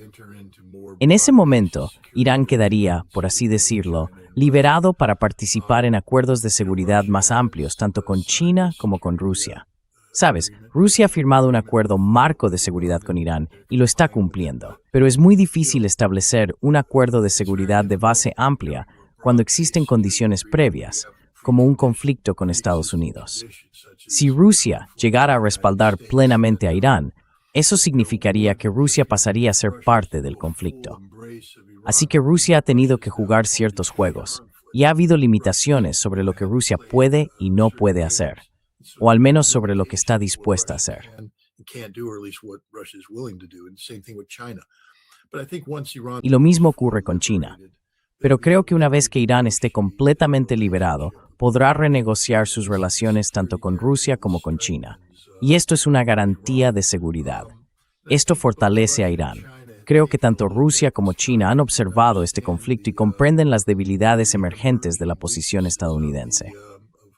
En ese momento, Irán quedaría, por así decirlo, liberado para participar en acuerdos de seguridad más amplios tanto con China como con Rusia. Sabes, Rusia ha firmado un acuerdo marco de seguridad con Irán y lo está cumpliendo, pero es muy difícil establecer un acuerdo de seguridad de base amplia cuando existen condiciones previas, como un conflicto con Estados Unidos. Si Rusia llegara a respaldar plenamente a Irán, eso significaría que Rusia pasaría a ser parte del conflicto. Así que Rusia ha tenido que jugar ciertos juegos, y ha habido limitaciones sobre lo que Rusia puede y no puede hacer, o al menos sobre lo que está dispuesta a hacer. Y lo mismo ocurre con China. Pero creo que una vez que Irán esté completamente liberado, podrá renegociar sus relaciones tanto con Rusia como con China. Y esto es una garantía de seguridad. Esto fortalece a Irán. Creo que tanto Rusia como China han observado este conflicto y comprenden las debilidades emergentes de la posición estadounidense.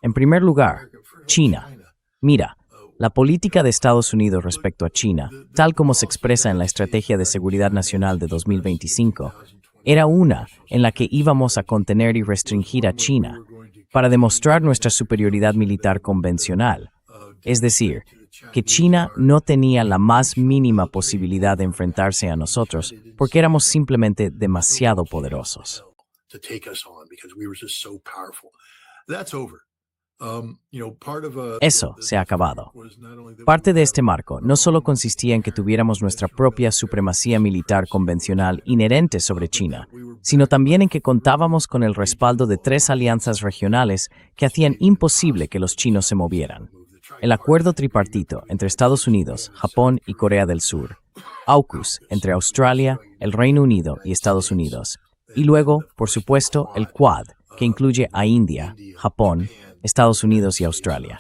En primer lugar, China. Mira, La política de Estados Unidos respecto a China, tal como se expresa en la Estrategia de Seguridad Nacional de 2025, era una en la que íbamos a contener y restringir a China para demostrar nuestra superioridad militar convencional, es decir, que China no tenía la más mínima posibilidad de enfrentarse a nosotros porque éramos simplemente demasiado poderosos. Eso se ha acabado. Parte de este marco no solo consistía en que tuviéramos nuestra propia supremacía militar convencional inherente sobre China, sino también en que contábamos con el respaldo de 3 alianzas regionales que hacían imposible que los chinos se movieran. El acuerdo tripartito entre Estados Unidos, Japón y Corea del Sur, AUKUS entre Australia, el Reino Unido y Estados Unidos, y luego, por supuesto, el Quad, que incluye a India, Japón, Estados Unidos y Australia.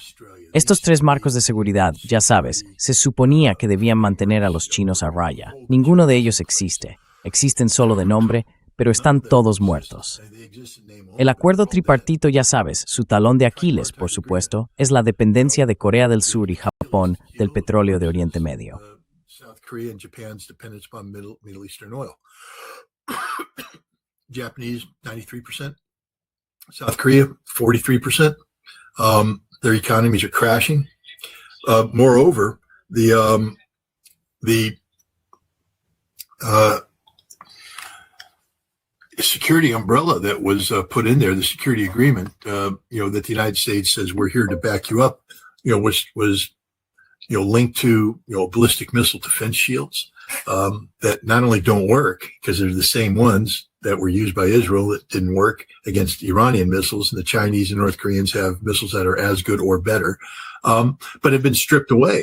Estos 3 marcos de seguridad, ya sabes, se suponía que debían mantener a los chinos a raya. Ninguno de ellos existe. Existen solo de nombre, pero están todos muertos. El acuerdo tripartito, ya sabes, su talón de Aquiles, por supuesto, es la dependencia de Corea del Sur y Japón del petróleo de Oriente Medio. Japanese 93%, South Korea 43%. Their economies are crashing. Moreover, the security umbrella that was put in there, the security agreement, that the United States says we're here to back you up, was linked to ballistic missile defense shields that not only don't work because they're the same ones that were used by Israel that didn't work against Iranian missiles, and the Chinese and North Koreans have missiles that are as good or better, but have been stripped away,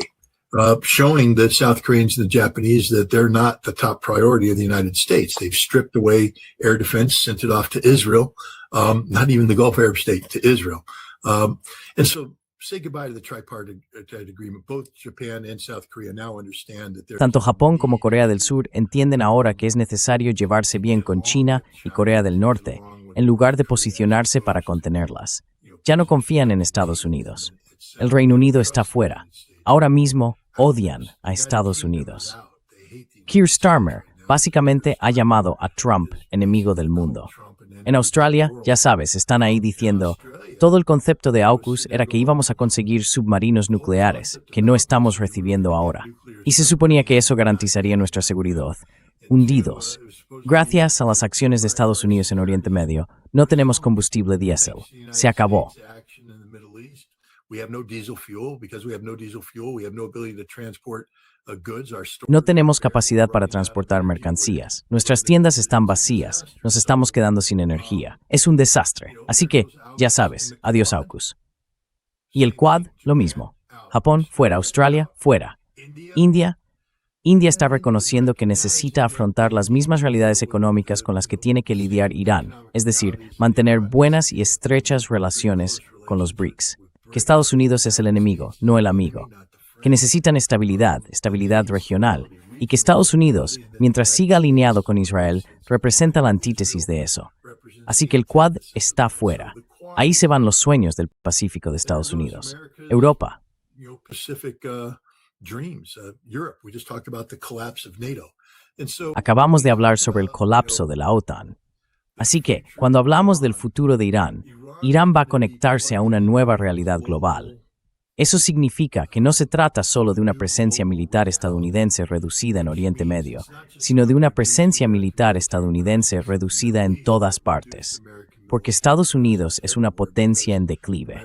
showing the South Koreans and the Japanese that they're not the top priority of the United States. They've stripped away air defense, sent it off to Israel, not even the Gulf Arab state, to Israel. And so say goodbye to the tripartite agreement. Both Japan and South Korea now understand that Tanto Japón como Corea del Sur entienden ahora que es necesario llevarse bien con China y Corea del Norte, en lugar de posicionarse para contenerlas. Ya no confían en Estados Unidos. El Reino Unido está fuera. Ahora mismo odian a Estados Unidos. Keir Starmer básicamente ha llamado a Trump enemigo del mundo. En Australia, ya sabes, están ahí diciendo, todo el concepto de AUKUS era que íbamos a conseguir submarinos nucleares, que no estamos recibiendo ahora. Y se suponía que eso garantizaría nuestra seguridad. Hundidos. Gracias a las acciones de Estados Unidos en Oriente Medio, no tenemos combustible diésel. Se acabó. No tenemos capacidad para transportar mercancías. Nuestras tiendas están vacías. Nos estamos quedando sin energía. Es un desastre. Así que, ya sabes, adiós AUKUS. Y el Quad, lo mismo. Japón, fuera. Australia, fuera. India está reconociendo que necesita afrontar las mismas realidades económicas con las que tiene que lidiar Irán, es decir, mantener buenas y estrechas relaciones con los BRICS. Que Estados Unidos es el enemigo, no el amigo. Que necesitan estabilidad regional, y que Estados Unidos, mientras siga alineado con Israel, representa la antítesis de eso. Así que el Quad está fuera. Ahí se van los sueños del Pacífico de Estados Unidos. Europa. Acabamos de hablar sobre el colapso de la OTAN. Así que, cuando hablamos del futuro de Irán, Irán va a conectarse a una nueva realidad global. Eso significa que no se trata solo de una presencia militar estadounidense reducida en Oriente Medio, sino de una presencia militar estadounidense reducida en todas partes, porque Estados Unidos es una potencia en declive.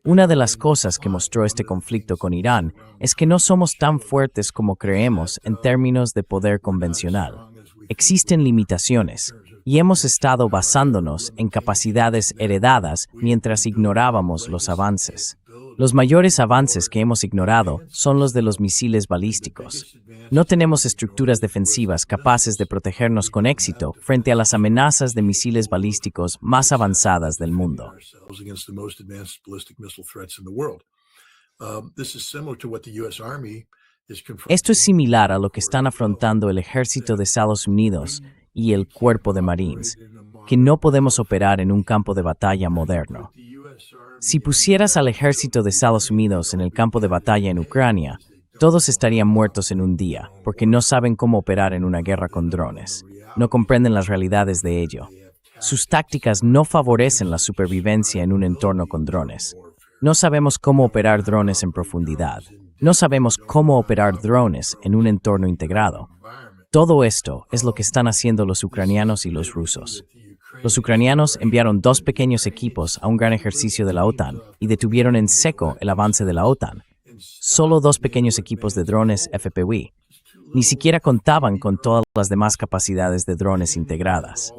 Una de las cosas que mostró este conflicto con Irán es que no somos tan fuertes como creemos en términos de poder convencional. Existen limitaciones, y hemos estado basándonos en capacidades heredadas mientras ignorábamos los avances. Los mayores avances que hemos ignorado son los de los misiles balísticos. No tenemos estructuras defensivas capaces de protegernos con éxito frente a las amenazas de misiles balísticos más avanzadas del mundo. Esto es similar a lo que están afrontando el ejército de Estados Unidos y el cuerpo de Marines, que no podemos operar en un campo de batalla moderno. Si pusieras al ejército de Estados Unidos en el campo de batalla en Ucrania, todos estarían muertos en un día, porque no saben cómo operar en una guerra con drones. No comprenden las realidades de ello. Sus tácticas no favorecen la supervivencia en un entorno con drones. No sabemos cómo operar drones en profundidad. No sabemos cómo operar drones en un entorno integrado. Todo esto es lo que están haciendo los ucranianos y los rusos. Los ucranianos enviaron 2 pequeños equipos a un gran ejercicio de la OTAN y detuvieron en seco el avance de la OTAN. Solo 2 pequeños equipos de drones FPV. Ni siquiera contaban con todas las demás capacidades de drones integradas.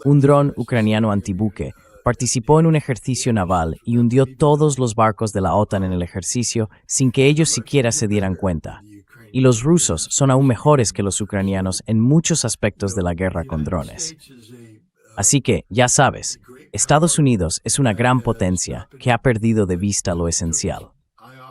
Un dron ucraniano antibuque participó en un ejercicio naval y hundió todos los barcos de la OTAN en el ejercicio sin que ellos siquiera se dieran cuenta. Y los rusos son aún mejores que los ucranianos en muchos aspectos de la guerra con drones. Así que, ya sabes, Estados Unidos es una gran potencia que ha perdido de vista lo esencial.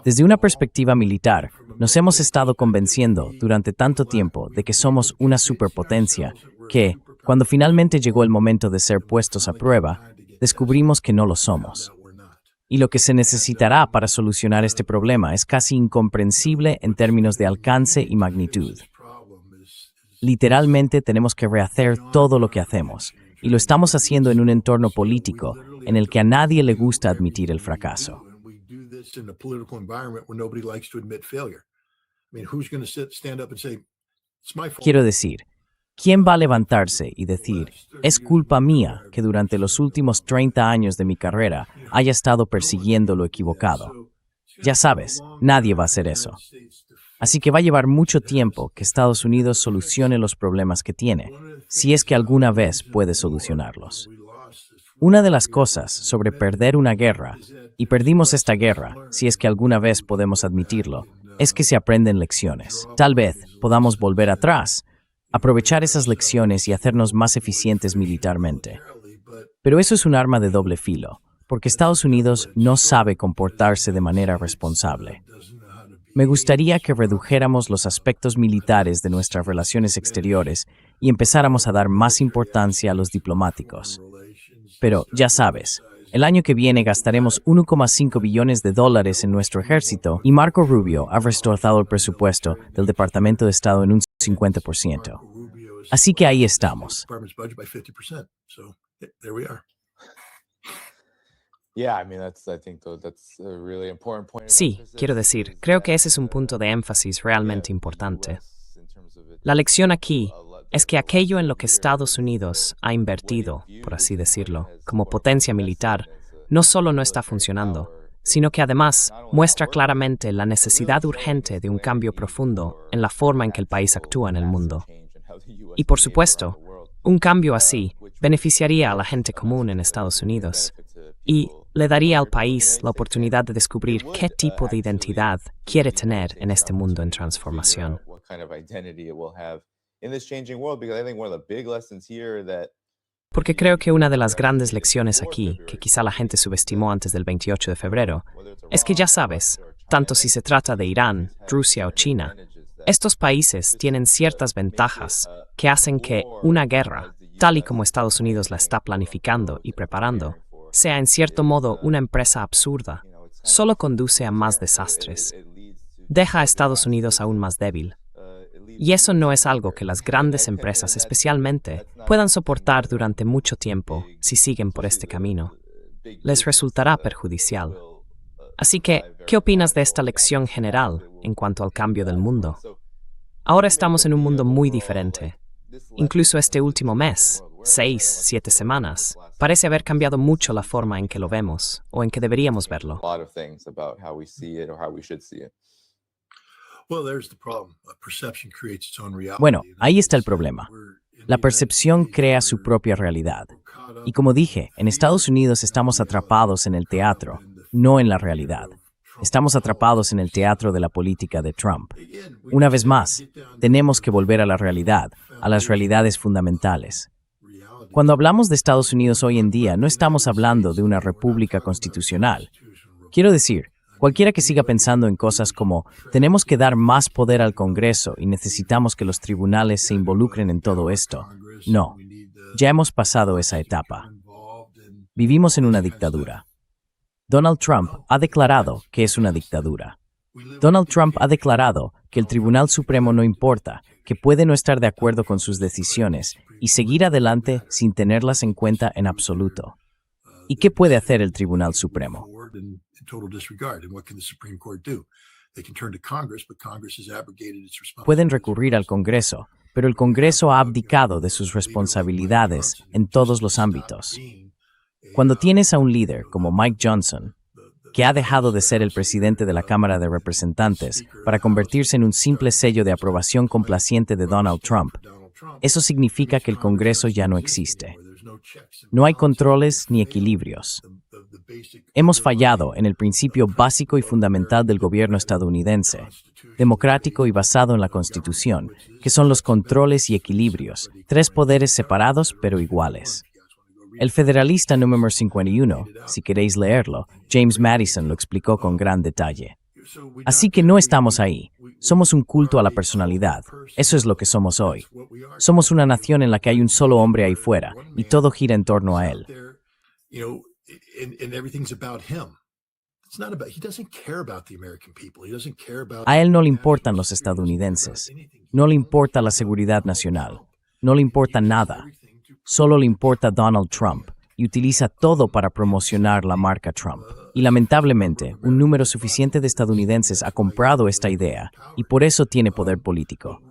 Desde una perspectiva militar, nos hemos estado convenciendo durante tanto tiempo de que somos una superpotencia que, cuando finalmente llegó el momento de ser puestos a prueba, descubrimos que no lo somos. Y lo que se necesitará para solucionar este problema es casi incomprensible en términos de alcance y magnitud. Literalmente tenemos que rehacer todo lo que hacemos, y lo estamos haciendo en un entorno político en el que a nadie le gusta admitir el fracaso. Quiero decir, ¿quién va a levantarse y decir, es culpa mía que durante los últimos 30 años de mi carrera haya estado persiguiendo lo equivocado? Ya sabes, nadie va a hacer eso. Así que va a llevar mucho tiempo que Estados Unidos solucione los problemas que tiene, si es que alguna vez puede solucionarlos. Una de las cosas sobre perder una guerra, y perdimos esta guerra, si es que alguna vez podemos admitirlo, es que se aprenden lecciones. Tal vez podamos volver atrás, aprovechar esas lecciones y hacernos más eficientes militarmente. Pero eso es un arma de doble filo, porque Estados Unidos no sabe comportarse de manera responsable. Me gustaría que redujéramos los aspectos militares de nuestras relaciones exteriores y empezáramos a dar más importancia a los diplomáticos. Pero, ya sabes, el año que viene gastaremos $1,5 billones en nuestro ejército y Marco Rubio ha reforzado el presupuesto del Departamento de Estado en un 50%. Así que ahí estamos. Sí, quiero decir, creo que ese es un punto de énfasis realmente importante. La lección aquí es que aquello en lo que Estados Unidos ha invertido, por así decirlo, como potencia militar, no solo no está funcionando, sino que además muestra claramente la necesidad urgente de un cambio profundo en la forma en que el país actúa en el mundo. Y por supuesto, un cambio así beneficiaría a la gente común en Estados Unidos y le daría al país la oportunidad de descubrir qué tipo de identidad quiere tener en este mundo en transformación. Porque creo que una de las grandes lecciones aquí, que quizá la gente subestimó antes del 28 de febrero, es que ya sabes, tanto si se trata de Irán, Rusia o China, estos países tienen ciertas ventajas que hacen que una guerra, tal y como Estados Unidos la está planificando y preparando, sea en cierto modo una empresa absurda, solo conduce a más desastres. Deja a Estados Unidos aún más débil. Y eso no es algo que las grandes empresas especialmente puedan soportar durante mucho tiempo si siguen por este camino. Les resultará perjudicial. Así que, ¿qué opinas de esta lección general en cuanto al cambio del mundo? Ahora estamos en un mundo muy diferente. Incluso este último mes, 6, 7 semanas, parece haber cambiado mucho la forma en que lo vemos o en que deberíamos verlo. Bueno, ahí está el problema. La percepción crea su propia realidad. Y como dije, en Estados Unidos estamos atrapados en el teatro, no en la realidad. Estamos atrapados en el teatro de la política de Trump. Una vez más, tenemos que volver a la realidad, a las realidades fundamentales. Cuando hablamos de Estados Unidos hoy en día, no estamos hablando de una república constitucional. Quiero decir, cualquiera que siga pensando en cosas como tenemos que dar más poder al Congreso y necesitamos que los tribunales se involucren en todo esto, No, ya hemos pasado esa etapa. Vivimos en una dictadura. Donald Trump ha declarado que es una dictadura. Donald Trump ha declarado que el Tribunal Supremo no importa, que puede no estar de acuerdo con sus decisiones y seguir adelante sin tenerlas en cuenta en absoluto. ¿Y qué puede hacer el Tribunal Supremo? Pueden recurrir al Congreso, pero el Congreso ha abdicado de sus responsabilidades en todos los ámbitos. Cuando tienes a un líder como Mike Johnson, que ha dejado de ser el presidente de la Cámara de Representantes para convertirse en un simple sello de aprobación complaciente de Donald Trump, eso significa que el Congreso ya no existe. No hay controles ni equilibrios. Hemos fallado en el principio básico y fundamental del gobierno estadounidense, democrático y basado en la Constitución, que son los controles y equilibrios, tres poderes separados pero iguales. El federalista número 51, si queréis leerlo, James Madison lo explicó con gran detalle. Así que no estamos ahí. Somos un culto a la personalidad. Eso es lo que somos hoy. Somos una nación en la que hay un solo hombre ahí fuera, y todo gira en torno a él. A él no le importan los estadounidenses. No le importa la seguridad nacional. No le importa nada. Solo le importa Donald Trump y utiliza todo para promocionar la marca Trump. Y lamentablemente, un número suficiente de estadounidenses ha comprado esta idea y por eso tiene poder político.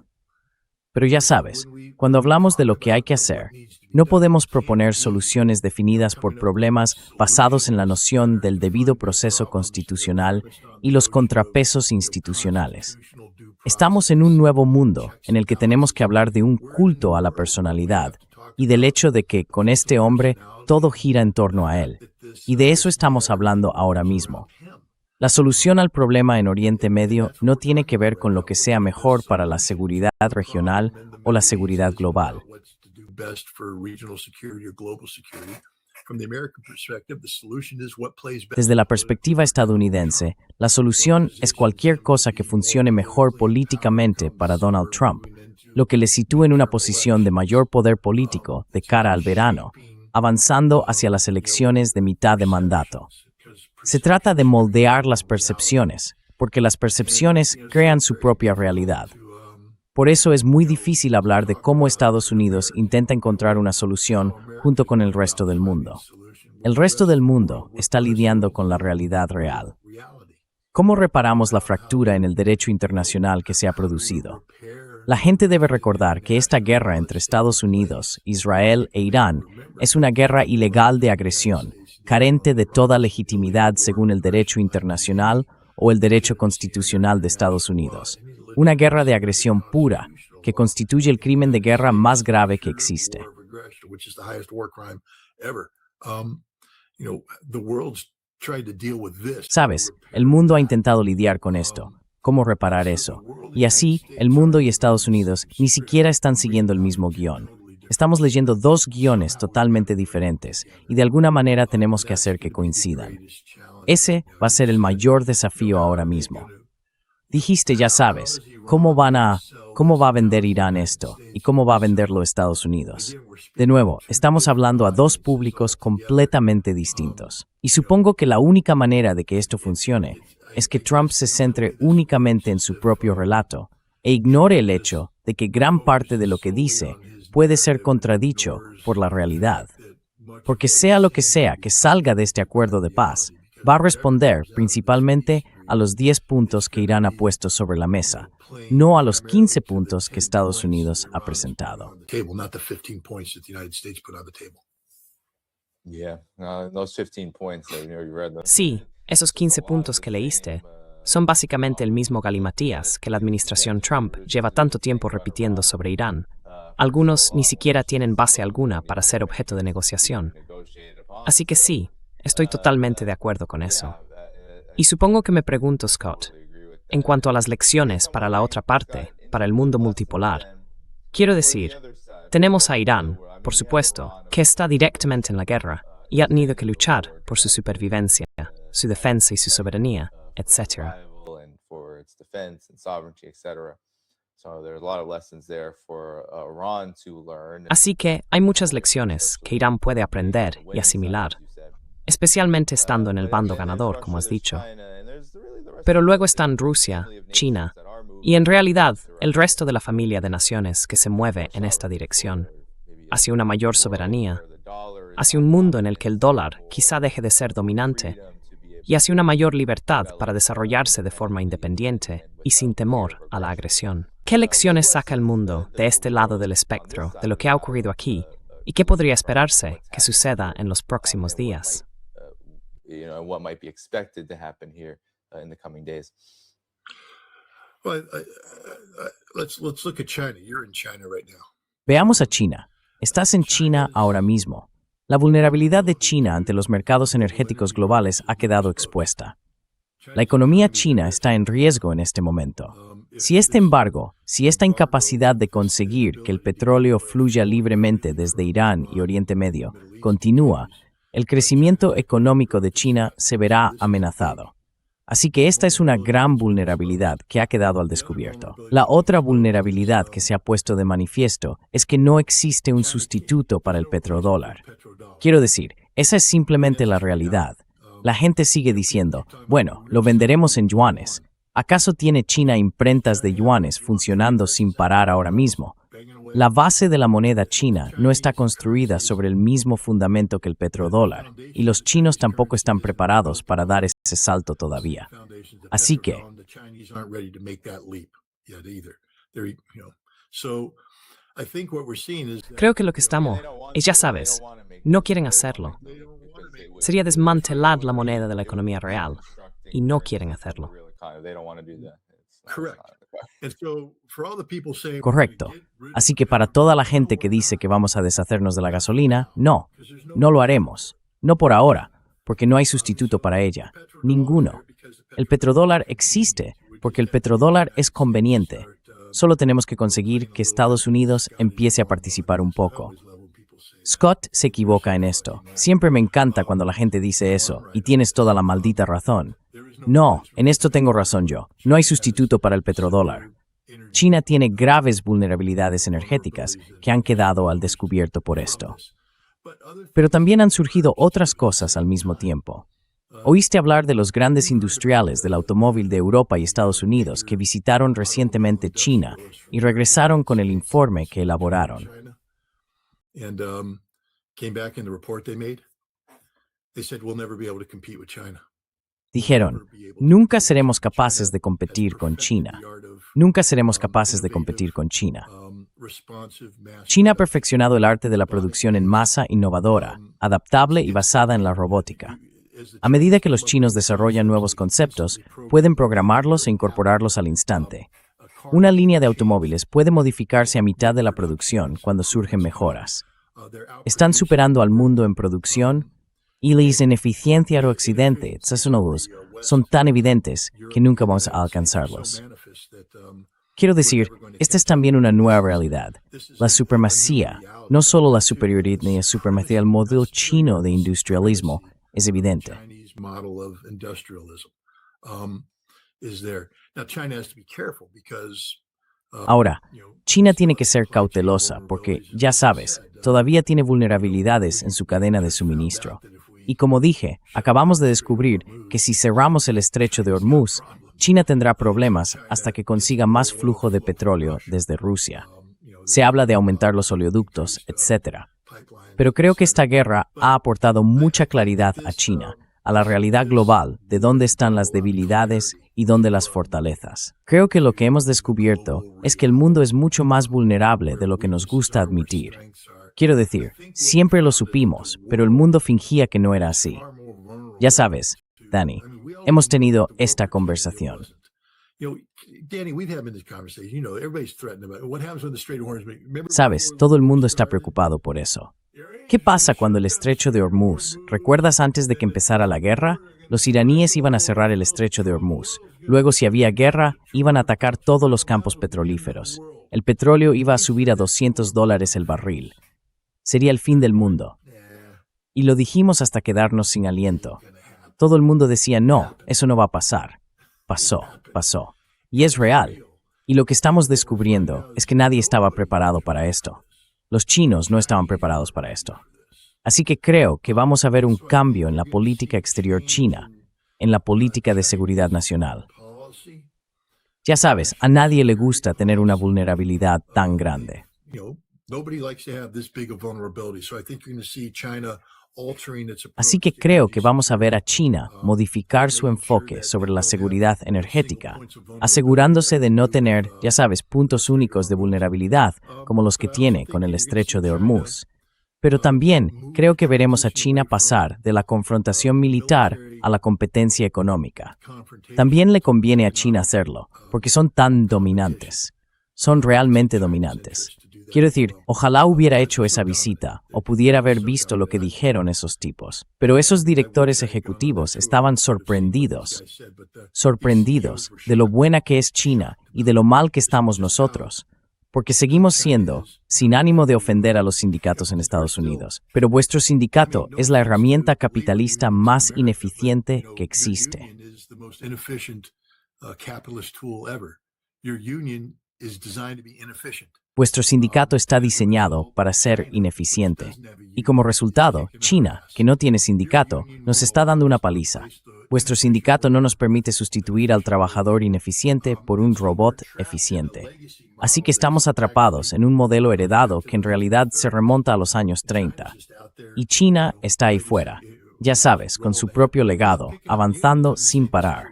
Pero ya sabes, cuando hablamos de lo que hay que hacer, no podemos proponer soluciones definidas por problemas basados en la noción del debido proceso constitucional y los contrapesos institucionales. Estamos en un nuevo mundo en el que tenemos que hablar de un culto a la personalidad y del hecho de que, con este hombre, todo gira en torno a él. Y de eso estamos hablando ahora mismo. La solución al problema en Oriente Medio no tiene que ver con lo que sea mejor para la seguridad regional o la seguridad global. Desde la perspectiva estadounidense, la solución es cualquier cosa que funcione mejor políticamente para Donald Trump, lo que le sitúe en una posición de mayor poder político de cara al verano, avanzando hacia las elecciones de mitad de mandato. Se trata de moldear las percepciones, porque las percepciones crean su propia realidad. Por eso es muy difícil hablar de cómo Estados Unidos intenta encontrar una solución junto con el resto del mundo. El resto del mundo está lidiando con la realidad real. ¿Cómo reparamos la fractura en el derecho internacional que se ha producido? La gente debe recordar que esta guerra entre Estados Unidos, Israel e Irán es una guerra ilegal de agresión, carente de toda legitimidad según el derecho internacional o el derecho constitucional de Estados Unidos. Una guerra de agresión pura, que constituye el crimen de guerra más grave que existe. Sabes, el mundo ha intentado lidiar con esto. ¿Cómo reparar eso? Y así, el mundo y Estados Unidos ni siquiera están siguiendo el mismo guión. Estamos leyendo dos guiones totalmente diferentes y de alguna manera tenemos que hacer que coincidan. Ese va a ser el mayor desafío ahora mismo. Dijiste, ya sabes, ¿cómo va a vender Irán esto y cómo va a venderlo Estados Unidos? De nuevo, estamos hablando a dos públicos completamente distintos. Y supongo que la única manera de que esto funcione es que Trump se centre únicamente en su propio relato e ignore el hecho de que gran parte de lo que dice puede ser contradicho por la realidad. Porque sea lo que sea que salga de este acuerdo de paz, va a responder principalmente a los 10 puntos que Irán ha puesto sobre la mesa, no a los 15 puntos que Estados Unidos ha presentado. Sí, esos 15 puntos que leíste son básicamente el mismo galimatías que la administración Trump lleva tanto tiempo repitiendo sobre Irán. Algunos ni siquiera tienen base alguna para ser objeto de negociación. Así que sí, estoy totalmente de acuerdo con eso. Y supongo que me pregunto, Scott, en cuanto a las lecciones para la otra parte, para el mundo multipolar. Quiero decir, tenemos a Irán, por supuesto, que está directamente en la guerra y ha tenido que luchar por su supervivencia, su defensa y su soberanía, etc. So there's a lot of lessons there for Iran to learn. Así que hay muchas lecciones que Irán puede aprender y asimilar, especialmente estando en el bando ganador, como has dicho. Pero luego están Rusia, China y en realidad el resto de la familia de naciones que se mueve en esta dirección, hacia una mayor soberanía, hacia un mundo en el que el dólar quizá deje de ser dominante y hacia una mayor libertad para desarrollarse de forma independiente y sin temor a la agresión. ¿Qué lecciones saca el mundo de este lado del espectro de lo que ha ocurrido aquí y qué podría esperarse que suceda en los próximos días? What might be expected to happen here in the coming days. Well, let's look at China. You're in China right now. Veamos a China. Estás en China ahora mismo. La vulnerabilidad de China ante los mercados energéticos globales ha quedado expuesta. La economía china está en riesgo en este momento. Si este embargo, si esta incapacidad de conseguir que el petróleo fluya libremente desde Irán y Oriente Medio continúa, el crecimiento económico de China se verá amenazado. Así que esta es una gran vulnerabilidad que ha quedado al descubierto. La otra vulnerabilidad que se ha puesto de manifiesto es que no existe un sustituto para el petrodólar. Quiero decir, esa es simplemente la realidad. La gente sigue diciendo, bueno, lo venderemos en yuanes. ¿Acaso tiene China imprentas de yuanes funcionando sin parar ahora mismo? La base de la moneda china no está construida sobre el mismo fundamento que el petrodólar, y los chinos tampoco están preparados para dar ese salto todavía. Así que, creo que lo que estamos es, ya sabes, no quieren hacerlo. Sería desmantelar la moneda de la economía real, y no quieren hacerlo. Correcto. Así que para toda la gente que dice que vamos a deshacernos de la gasolina, no lo haremos. No por ahora, porque no hay sustituto para ella. Ninguno. El petrodólar existe porque el petrodólar es conveniente. Solo tenemos que conseguir que Estados Unidos empiece a participar un poco. Scott se equivoca en esto. Siempre me encanta cuando la gente dice eso, y tienes toda la maldita razón. No, en esto tengo razón yo. No hay sustituto para el petrodólar. China tiene graves vulnerabilidades energéticas que han quedado al descubierto por esto. Pero también han surgido otras cosas al mismo tiempo. Oíste hablar de los grandes industriales del automóvil de Europa y Estados Unidos que visitaron recientemente China y regresaron con el informe que elaboraron. Dijeron, nunca seremos capaces de competir con China. Nunca seremos capaces de competir con China. China ha perfeccionado el arte de la producción en masa innovadora, adaptable y basada en la robótica. A medida que los chinos desarrollan nuevos conceptos, pueden programarlos e incorporarlos al instante. Una línea de automóviles puede modificarse a mitad de la producción cuando surgen mejoras. Están superando al mundo en producción y las ineficiencias de Occidente son tan evidentes que nunca vamos a alcanzarlos. Quiero decir, esta es también una nueva realidad. La supremacía, no solo la superioridad ni la supremacía del modelo chino de industrialismo, es evidente. Ahora, China tiene que ser cautelosa porque, ya sabes, todavía tiene vulnerabilidades en su cadena de suministro. Y como dije, acabamos de descubrir que si cerramos el estrecho de Hormuz, China tendrá problemas hasta que consiga más flujo de petróleo desde Rusia. Se habla de aumentar los oleoductos, etc. Pero creo que esta guerra ha aportado mucha claridad a China, a la realidad global de dónde están las debilidades y dónde las fortalezas. Creo que lo que hemos descubierto es que el mundo es mucho más vulnerable de lo que nos gusta admitir. Quiero decir, siempre lo supimos, pero el mundo fingía que no era así. Ya sabes, Danny, hemos tenido esta conversación. Sabes, todo el mundo está preocupado por eso. ¿Qué pasa cuando el estrecho de Hormuz? ¿Recuerdas antes de que empezara la guerra? Los iraníes iban a cerrar el estrecho de Hormuz. Luego, si había guerra, iban a atacar todos los campos petrolíferos. El petróleo iba a subir a $200 el barril. Sería el fin del mundo. Y lo dijimos hasta quedarnos sin aliento. Todo el mundo decía, no, eso no va a pasar. Pasó. Y es real. Y lo que estamos descubriendo es que nadie estaba preparado para esto. Los chinos no estaban preparados para esto. Así que creo que vamos a ver un cambio en la política exterior china, en la política de seguridad nacional. Ya sabes, a nadie le gusta tener una vulnerabilidad tan grande. Así que creo que vamos a ver a China modificar su enfoque sobre la seguridad energética, asegurándose de no tener, ya sabes, puntos únicos de vulnerabilidad como los que tiene con el estrecho de Hormuz. Pero también creo que veremos a China pasar de la confrontación militar a la competencia económica. También le conviene a China hacerlo, porque son tan dominantes. Son realmente dominantes. Quiero decir, ojalá hubiera hecho esa visita o pudiera haber visto lo que dijeron esos tipos. Pero esos directores ejecutivos estaban sorprendidos de lo buena que es China y de lo mal que estamos nosotros. Porque seguimos siendo, sin ánimo de ofender a los sindicatos en Estados Unidos, pero vuestro sindicato es la herramienta capitalista más ineficiente que existe. Vuestro sindicato está diseñado para ser ineficiente. Y como resultado, China, que no tiene sindicato, nos está dando una paliza. Vuestro sindicato no nos permite sustituir al trabajador ineficiente por un robot eficiente. Así que estamos atrapados en un modelo heredado que en realidad se remonta a los años 30. Y China está ahí fuera, ya sabes, con su propio legado, avanzando sin parar.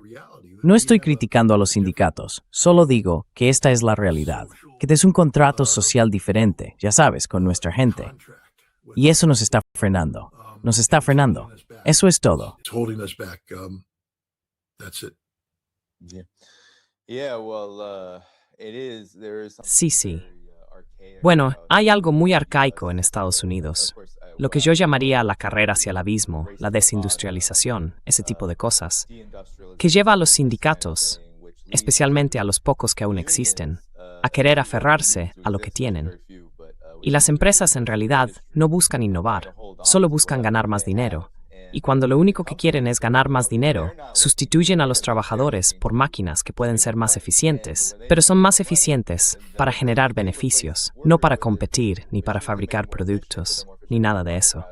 No estoy criticando a los sindicatos, solo digo que esta es la realidad, que es un contrato social diferente, ya sabes, con nuestra gente. Y eso nos está frenando. Nos está frenando. Eso es todo. Sí. Bueno, hay algo muy arcaico en Estados Unidos. Lo que yo llamaría la carrera hacia el abismo, la desindustrialización, ese tipo de cosas, que lleva a los sindicatos, especialmente a los pocos que aún existen, a querer aferrarse a lo que tienen. Y las empresas en realidad no buscan innovar, solo buscan ganar más dinero. Y cuando lo único que quieren es ganar más dinero, sustituyen a los trabajadores por máquinas que pueden ser más eficientes, pero son más eficientes para generar beneficios, no para competir ni para fabricar productos, ni nada de eso.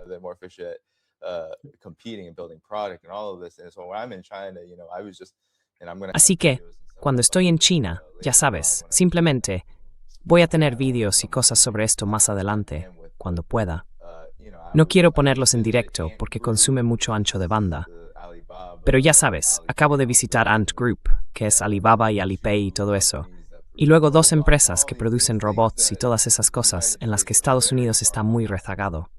Así que, cuando estoy en China, ya sabes, simplemente voy a tener vídeos y cosas sobre esto más adelante, cuando pueda. No quiero ponerlos en directo porque consume mucho ancho de banda. Pero ya sabes, acabo de visitar Ant Group, que es Alibaba y Alipay y todo eso. Y luego 2 empresas que producen robots y todas esas cosas en las que Estados Unidos está muy rezagado.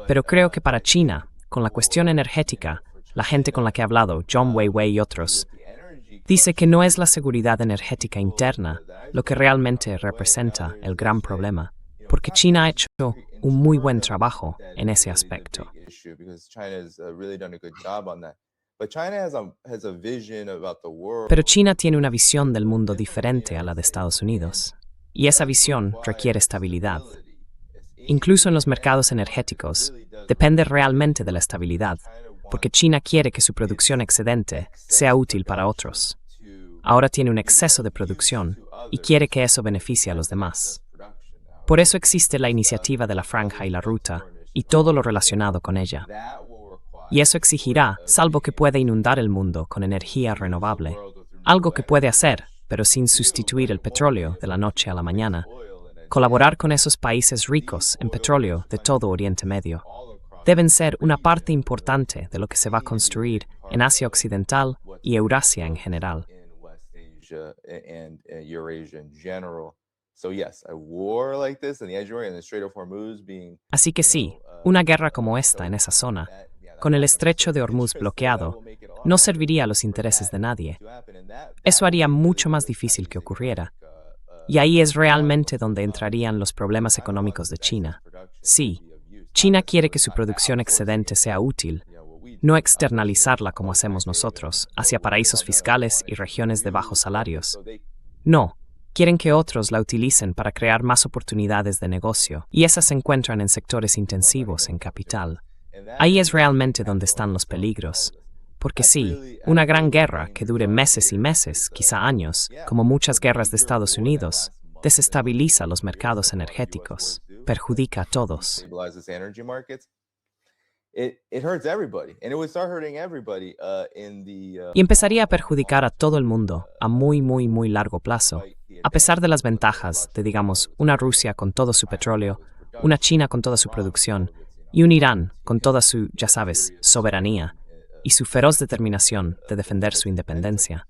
Pero creo que para China, con la cuestión energética, la gente con la que he hablado, John Weiwei y otros, dice que no es la seguridad energética interna lo que realmente representa el gran problema, porque China ha hecho un muy buen trabajo en ese aspecto. Pero China tiene una visión del mundo diferente a la de Estados Unidos, y esa visión requiere estabilidad. Incluso en los mercados energéticos, depende realmente de la estabilidad, porque China quiere que su producción excedente sea útil para otros. Ahora tiene un exceso de producción y quiere que eso beneficie a los demás. Por eso existe la iniciativa de la Franja y la Ruta y todo lo relacionado con ella. Y eso exigirá, salvo que pueda inundar el mundo con energía renovable, algo que puede hacer, pero sin sustituir el petróleo de la noche a la mañana, colaborar con esos países ricos en petróleo de todo Oriente Medio. Deben ser una parte importante de lo que se va a construir en Asia Occidental y Eurasia en general. Así que sí, una guerra como esta en esa zona, con el estrecho de Hormuz bloqueado, no serviría a los intereses de nadie. Eso haría mucho más difícil que ocurriera. Y ahí es realmente donde entrarían los problemas económicos de China. Sí, China quiere que su producción excedente sea útil, no externalizarla como hacemos nosotros, hacia paraísos fiscales y regiones de bajos salarios. No, quieren que otros la utilicen para crear más oportunidades de negocio, y esas se encuentran en sectores intensivos en capital. Ahí es realmente donde están los peligros, Porque sí, una gran guerra que dure meses y meses, quizá años, como muchas guerras de Estados Unidos, desestabiliza los mercados energéticos, perjudica a todos. Y empezaría a perjudicar a todo el mundo a muy, muy, muy largo plazo, a pesar de las ventajas de, digamos, una Rusia con todo su petróleo, una China con toda su producción, y un Irán con toda su, ya sabes, soberanía, y su feroz determinación de defender su independencia.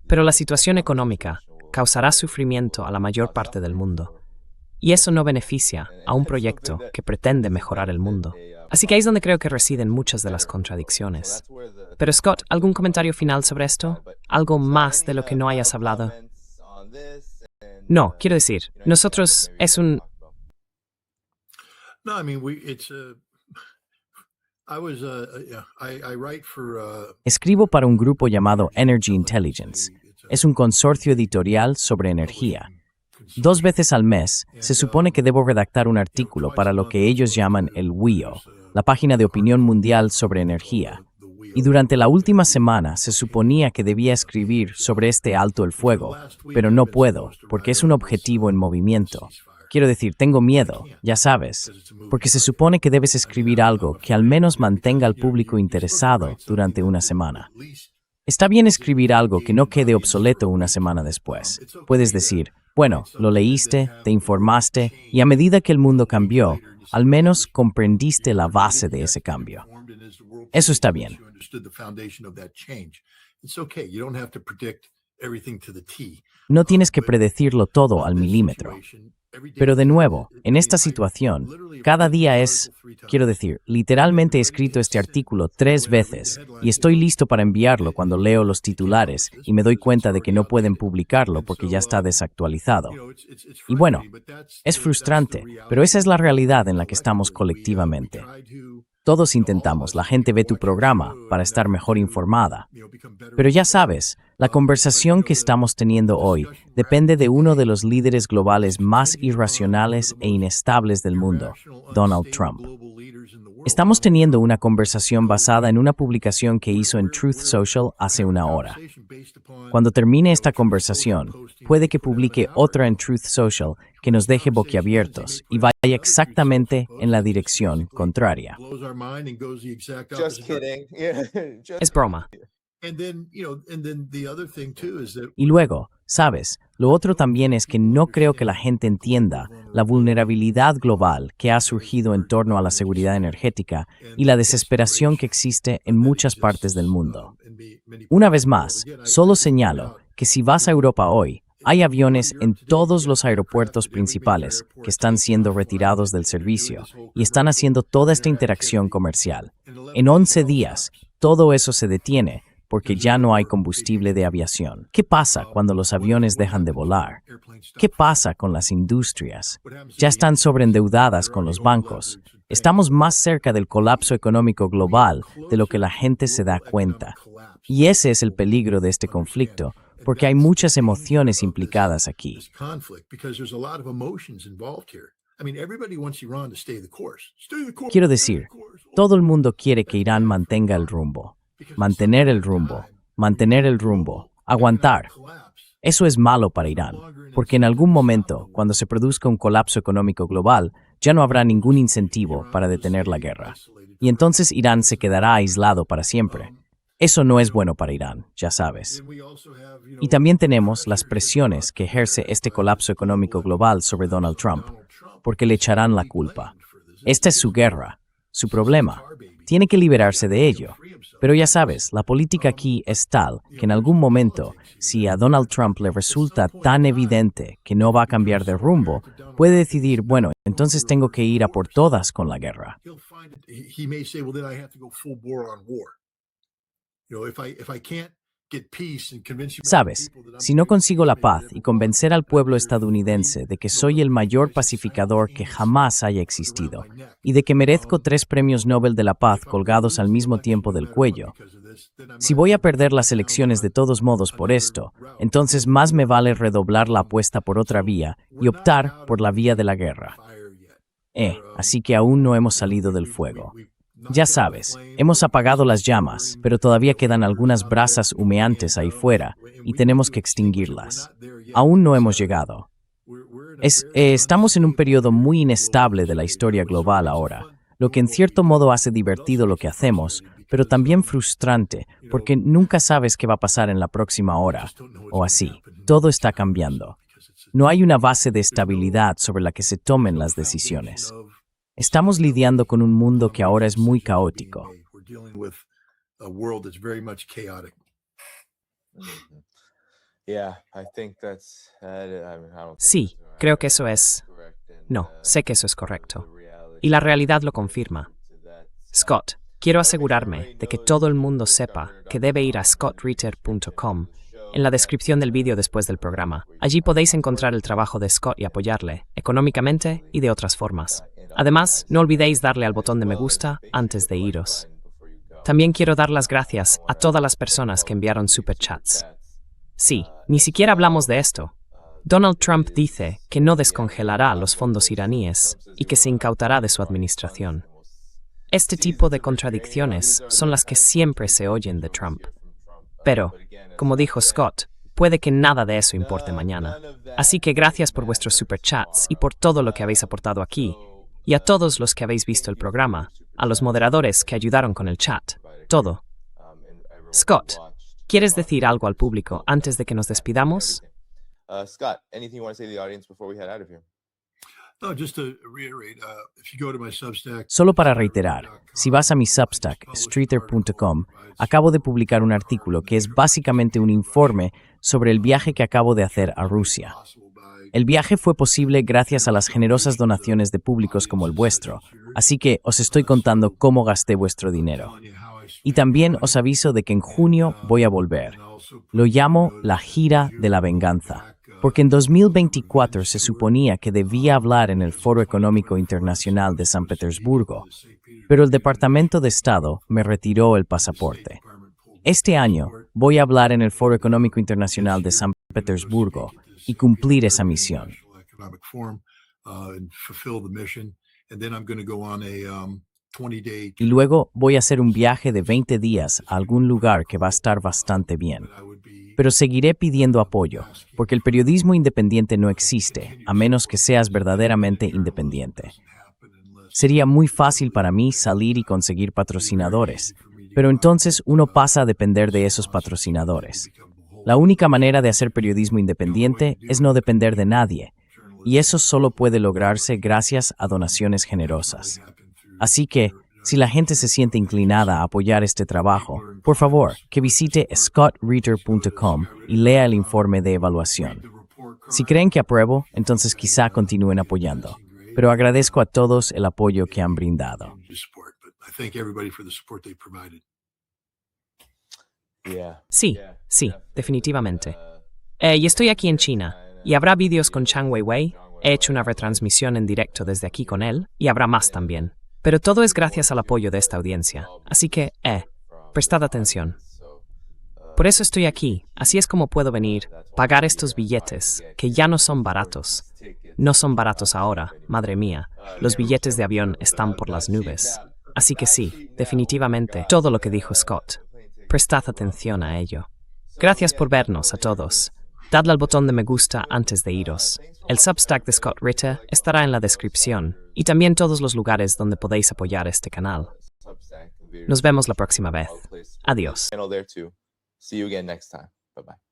Pero la situación económica causará sufrimiento a la mayor parte del mundo, y eso no beneficia a un proyecto que pretende mejorar el mundo. Así que ahí es donde creo que residen muchas de las contradicciones. Pero Scott, ¿algún comentario final sobre esto? ¿Algo más de lo que no hayas hablado? No, quiero decir, nosotros es un... No, I mean, I write for, Escribo para un grupo llamado Energy Intelligence. Es un consorcio editorial sobre energía. 2 veces al mes, se supone que debo redactar un artículo para lo que ellos llaman el WIO, la página de opinión mundial sobre energía. Y durante la última semana se suponía que debía escribir sobre este alto el fuego, pero no puedo, porque es un objetivo en movimiento. Quiero decir, tengo miedo, ya sabes, porque se supone que debes escribir algo que al menos mantenga al público interesado durante una semana. Está bien escribir algo que no quede obsoleto una semana después. Puedes decir, bueno, lo leíste, te informaste, y a medida que el mundo cambió, al menos comprendiste la base de ese cambio. Eso está bien. No tienes que predecirlo todo al milímetro. Pero de nuevo, en esta situación, cada día es, quiero decir, literalmente he escrito este artículo 3 veces y estoy listo para enviarlo cuando leo los titulares y me doy cuenta de que no pueden publicarlo porque ya está desactualizado. Y bueno, es frustrante, pero esa es la realidad en la que estamos colectivamente. Todos intentamos, la gente ve tu programa para estar mejor informada. Pero ya sabes, la conversación que estamos teniendo hoy depende de uno de los líderes globales más irracionales e inestables del mundo, Donald Trump. Estamos teniendo una conversación basada en una publicación que hizo en Truth Social hace una hora. Cuando termine esta conversación, puede que publique otra en Truth Social que nos deje boquiabiertos y vaya exactamente en la dirección contraria. Es broma. Y luego, sabes, lo otro también es que no creo que la gente entienda la vulnerabilidad global que ha surgido en torno a la seguridad energética y la desesperación que existe en muchas partes del mundo. Una vez más, solo señalo que si vas a Europa hoy, hay aviones en todos los aeropuertos principales que están siendo retirados del servicio y están haciendo toda esta interacción comercial. En 11 días, todo eso se detiene porque ya no hay combustible de aviación. ¿Qué pasa cuando los aviones dejan de volar? ¿Qué pasa con las industrias? Ya están sobreendeudadas con los bancos. Estamos más cerca del colapso económico global de lo que la gente se da cuenta. Y ese es el peligro de este conflicto, porque hay muchas emociones implicadas aquí. Quiero decir, todo el mundo quiere que Irán mantenga el rumbo. Mantener el rumbo, aguantar. Eso es malo para Irán, porque en algún momento, cuando se produzca un colapso económico global, ya no habrá ningún incentivo para detener la guerra. Y entonces Irán se quedará aislado para siempre. Eso no es bueno para Irán, ya sabes. Y también tenemos las presiones que ejerce este colapso económico global sobre Donald Trump, porque le echarán la culpa. Esta es su guerra, su problema. Tiene que liberarse de ello. Pero ya sabes, la política aquí es tal que en algún momento, si a Donald Trump le resulta tan evidente que no va a cambiar de rumbo, puede decidir, bueno, entonces tengo que ir a por todas con la guerra. Sabes, si no consigo la paz y convencer al pueblo estadounidense de que soy el mayor pacificador que jamás haya existido y de que merezco 3 premios Nobel de la Paz colgados al mismo tiempo del cuello, si voy a perder las elecciones de todos modos por esto, entonces más me vale redoblar la apuesta por otra vía y optar por la vía de la guerra. Así que aún no hemos salido del fuego. Ya sabes, hemos apagado las llamas, pero todavía quedan algunas brasas humeantes ahí fuera y tenemos que extinguirlas. Aún no hemos llegado. Estamos en un periodo muy inestable de la historia global ahora, lo que en cierto modo hace divertido lo que hacemos, pero también frustrante, porque nunca sabes qué va a pasar en la próxima hora, o así. Todo está cambiando. No hay una base de estabilidad sobre la que se tomen las decisiones. Estamos lidiando con un mundo que ahora es muy caótico. Sí, creo que eso es... No, sé que eso es correcto. Y la realidad lo confirma. Scott, quiero asegurarme de que todo el mundo sepa que debe ir a scottreiter.com en la descripción del vídeo después del programa. Allí podéis encontrar el trabajo de Scott y apoyarle, económicamente y de otras formas. Además, no olvidéis darle al botón de me gusta antes de iros. También quiero dar las gracias a todas las personas que enviaron superchats. Sí, ni siquiera hablamos de esto. Donald Trump dice que no descongelará los fondos iraníes y que se incautará de su administración. Este tipo de contradicciones son las que siempre se oyen de Trump. Pero, como dijo Scott, puede que nada de eso importe mañana. Así que gracias por vuestros superchats y por todo lo que habéis aportado aquí. Y a todos los que habéis visto el programa, a los moderadores que ayudaron con el chat, todo. Scott, ¿quieres decir algo al público antes de que nos despidamos? Scott, anything you want to say to the audience before we head out of here? No, just to reiterate, if you go to my Substack, Solo para reiterar, si vas a mi Substack, streeter.com, acabo de publicar un artículo que es básicamente un informe sobre el viaje que acabo de hacer a Rusia. El viaje fue posible gracias a las generosas donaciones de públicos como el vuestro, así que os estoy contando cómo gasté vuestro dinero. Y también os aviso de que en junio voy a volver. Lo llamo la gira de la venganza, porque en 2024 se suponía que debía hablar en el Foro Económico Internacional de San Petersburgo, pero el Departamento de Estado me retiró el pasaporte. Este año voy a hablar en el Foro Económico Internacional de San Petersburgo y cumplir esa misión. Y luego voy a hacer un viaje de 20 días a algún lugar que va a estar bastante bien. Pero seguiré pidiendo apoyo, porque el periodismo independiente no existe, a menos que seas verdaderamente independiente. Sería muy fácil para mí salir y conseguir patrocinadores, pero entonces uno pasa a depender de esos patrocinadores. La única manera de hacer periodismo independiente es no depender de nadie, y eso solo puede lograrse gracias a donaciones generosas. Así que, si la gente se siente inclinada a apoyar este trabajo, por favor, que visite scottreiter.com y lea el informe de evaluación. Si creen que apruebo, entonces quizá continúen apoyando. Pero agradezco a todos el apoyo que han brindado. Sí, definitivamente. Y estoy aquí en China, y habrá vídeos con Chang Weiwei, he hecho una retransmisión en directo desde aquí con él, y habrá más también. Pero todo es gracias al apoyo de esta audiencia, así que, prestad atención. Por eso estoy aquí, así es como puedo venir, pagar estos billetes, que ya no son baratos. No son baratos ahora, madre mía, los billetes de avión están por las nubes. Así que sí, definitivamente, todo lo que dijo Scott. Prestad atención a ello. Gracias por vernos a todos. Dadle al botón de me gusta antes de iros. El Substack de Scott Ritter estará en la descripción y también todos los lugares donde podéis apoyar este canal. Nos vemos la próxima vez. Adiós. See you again next time. Bye-bye.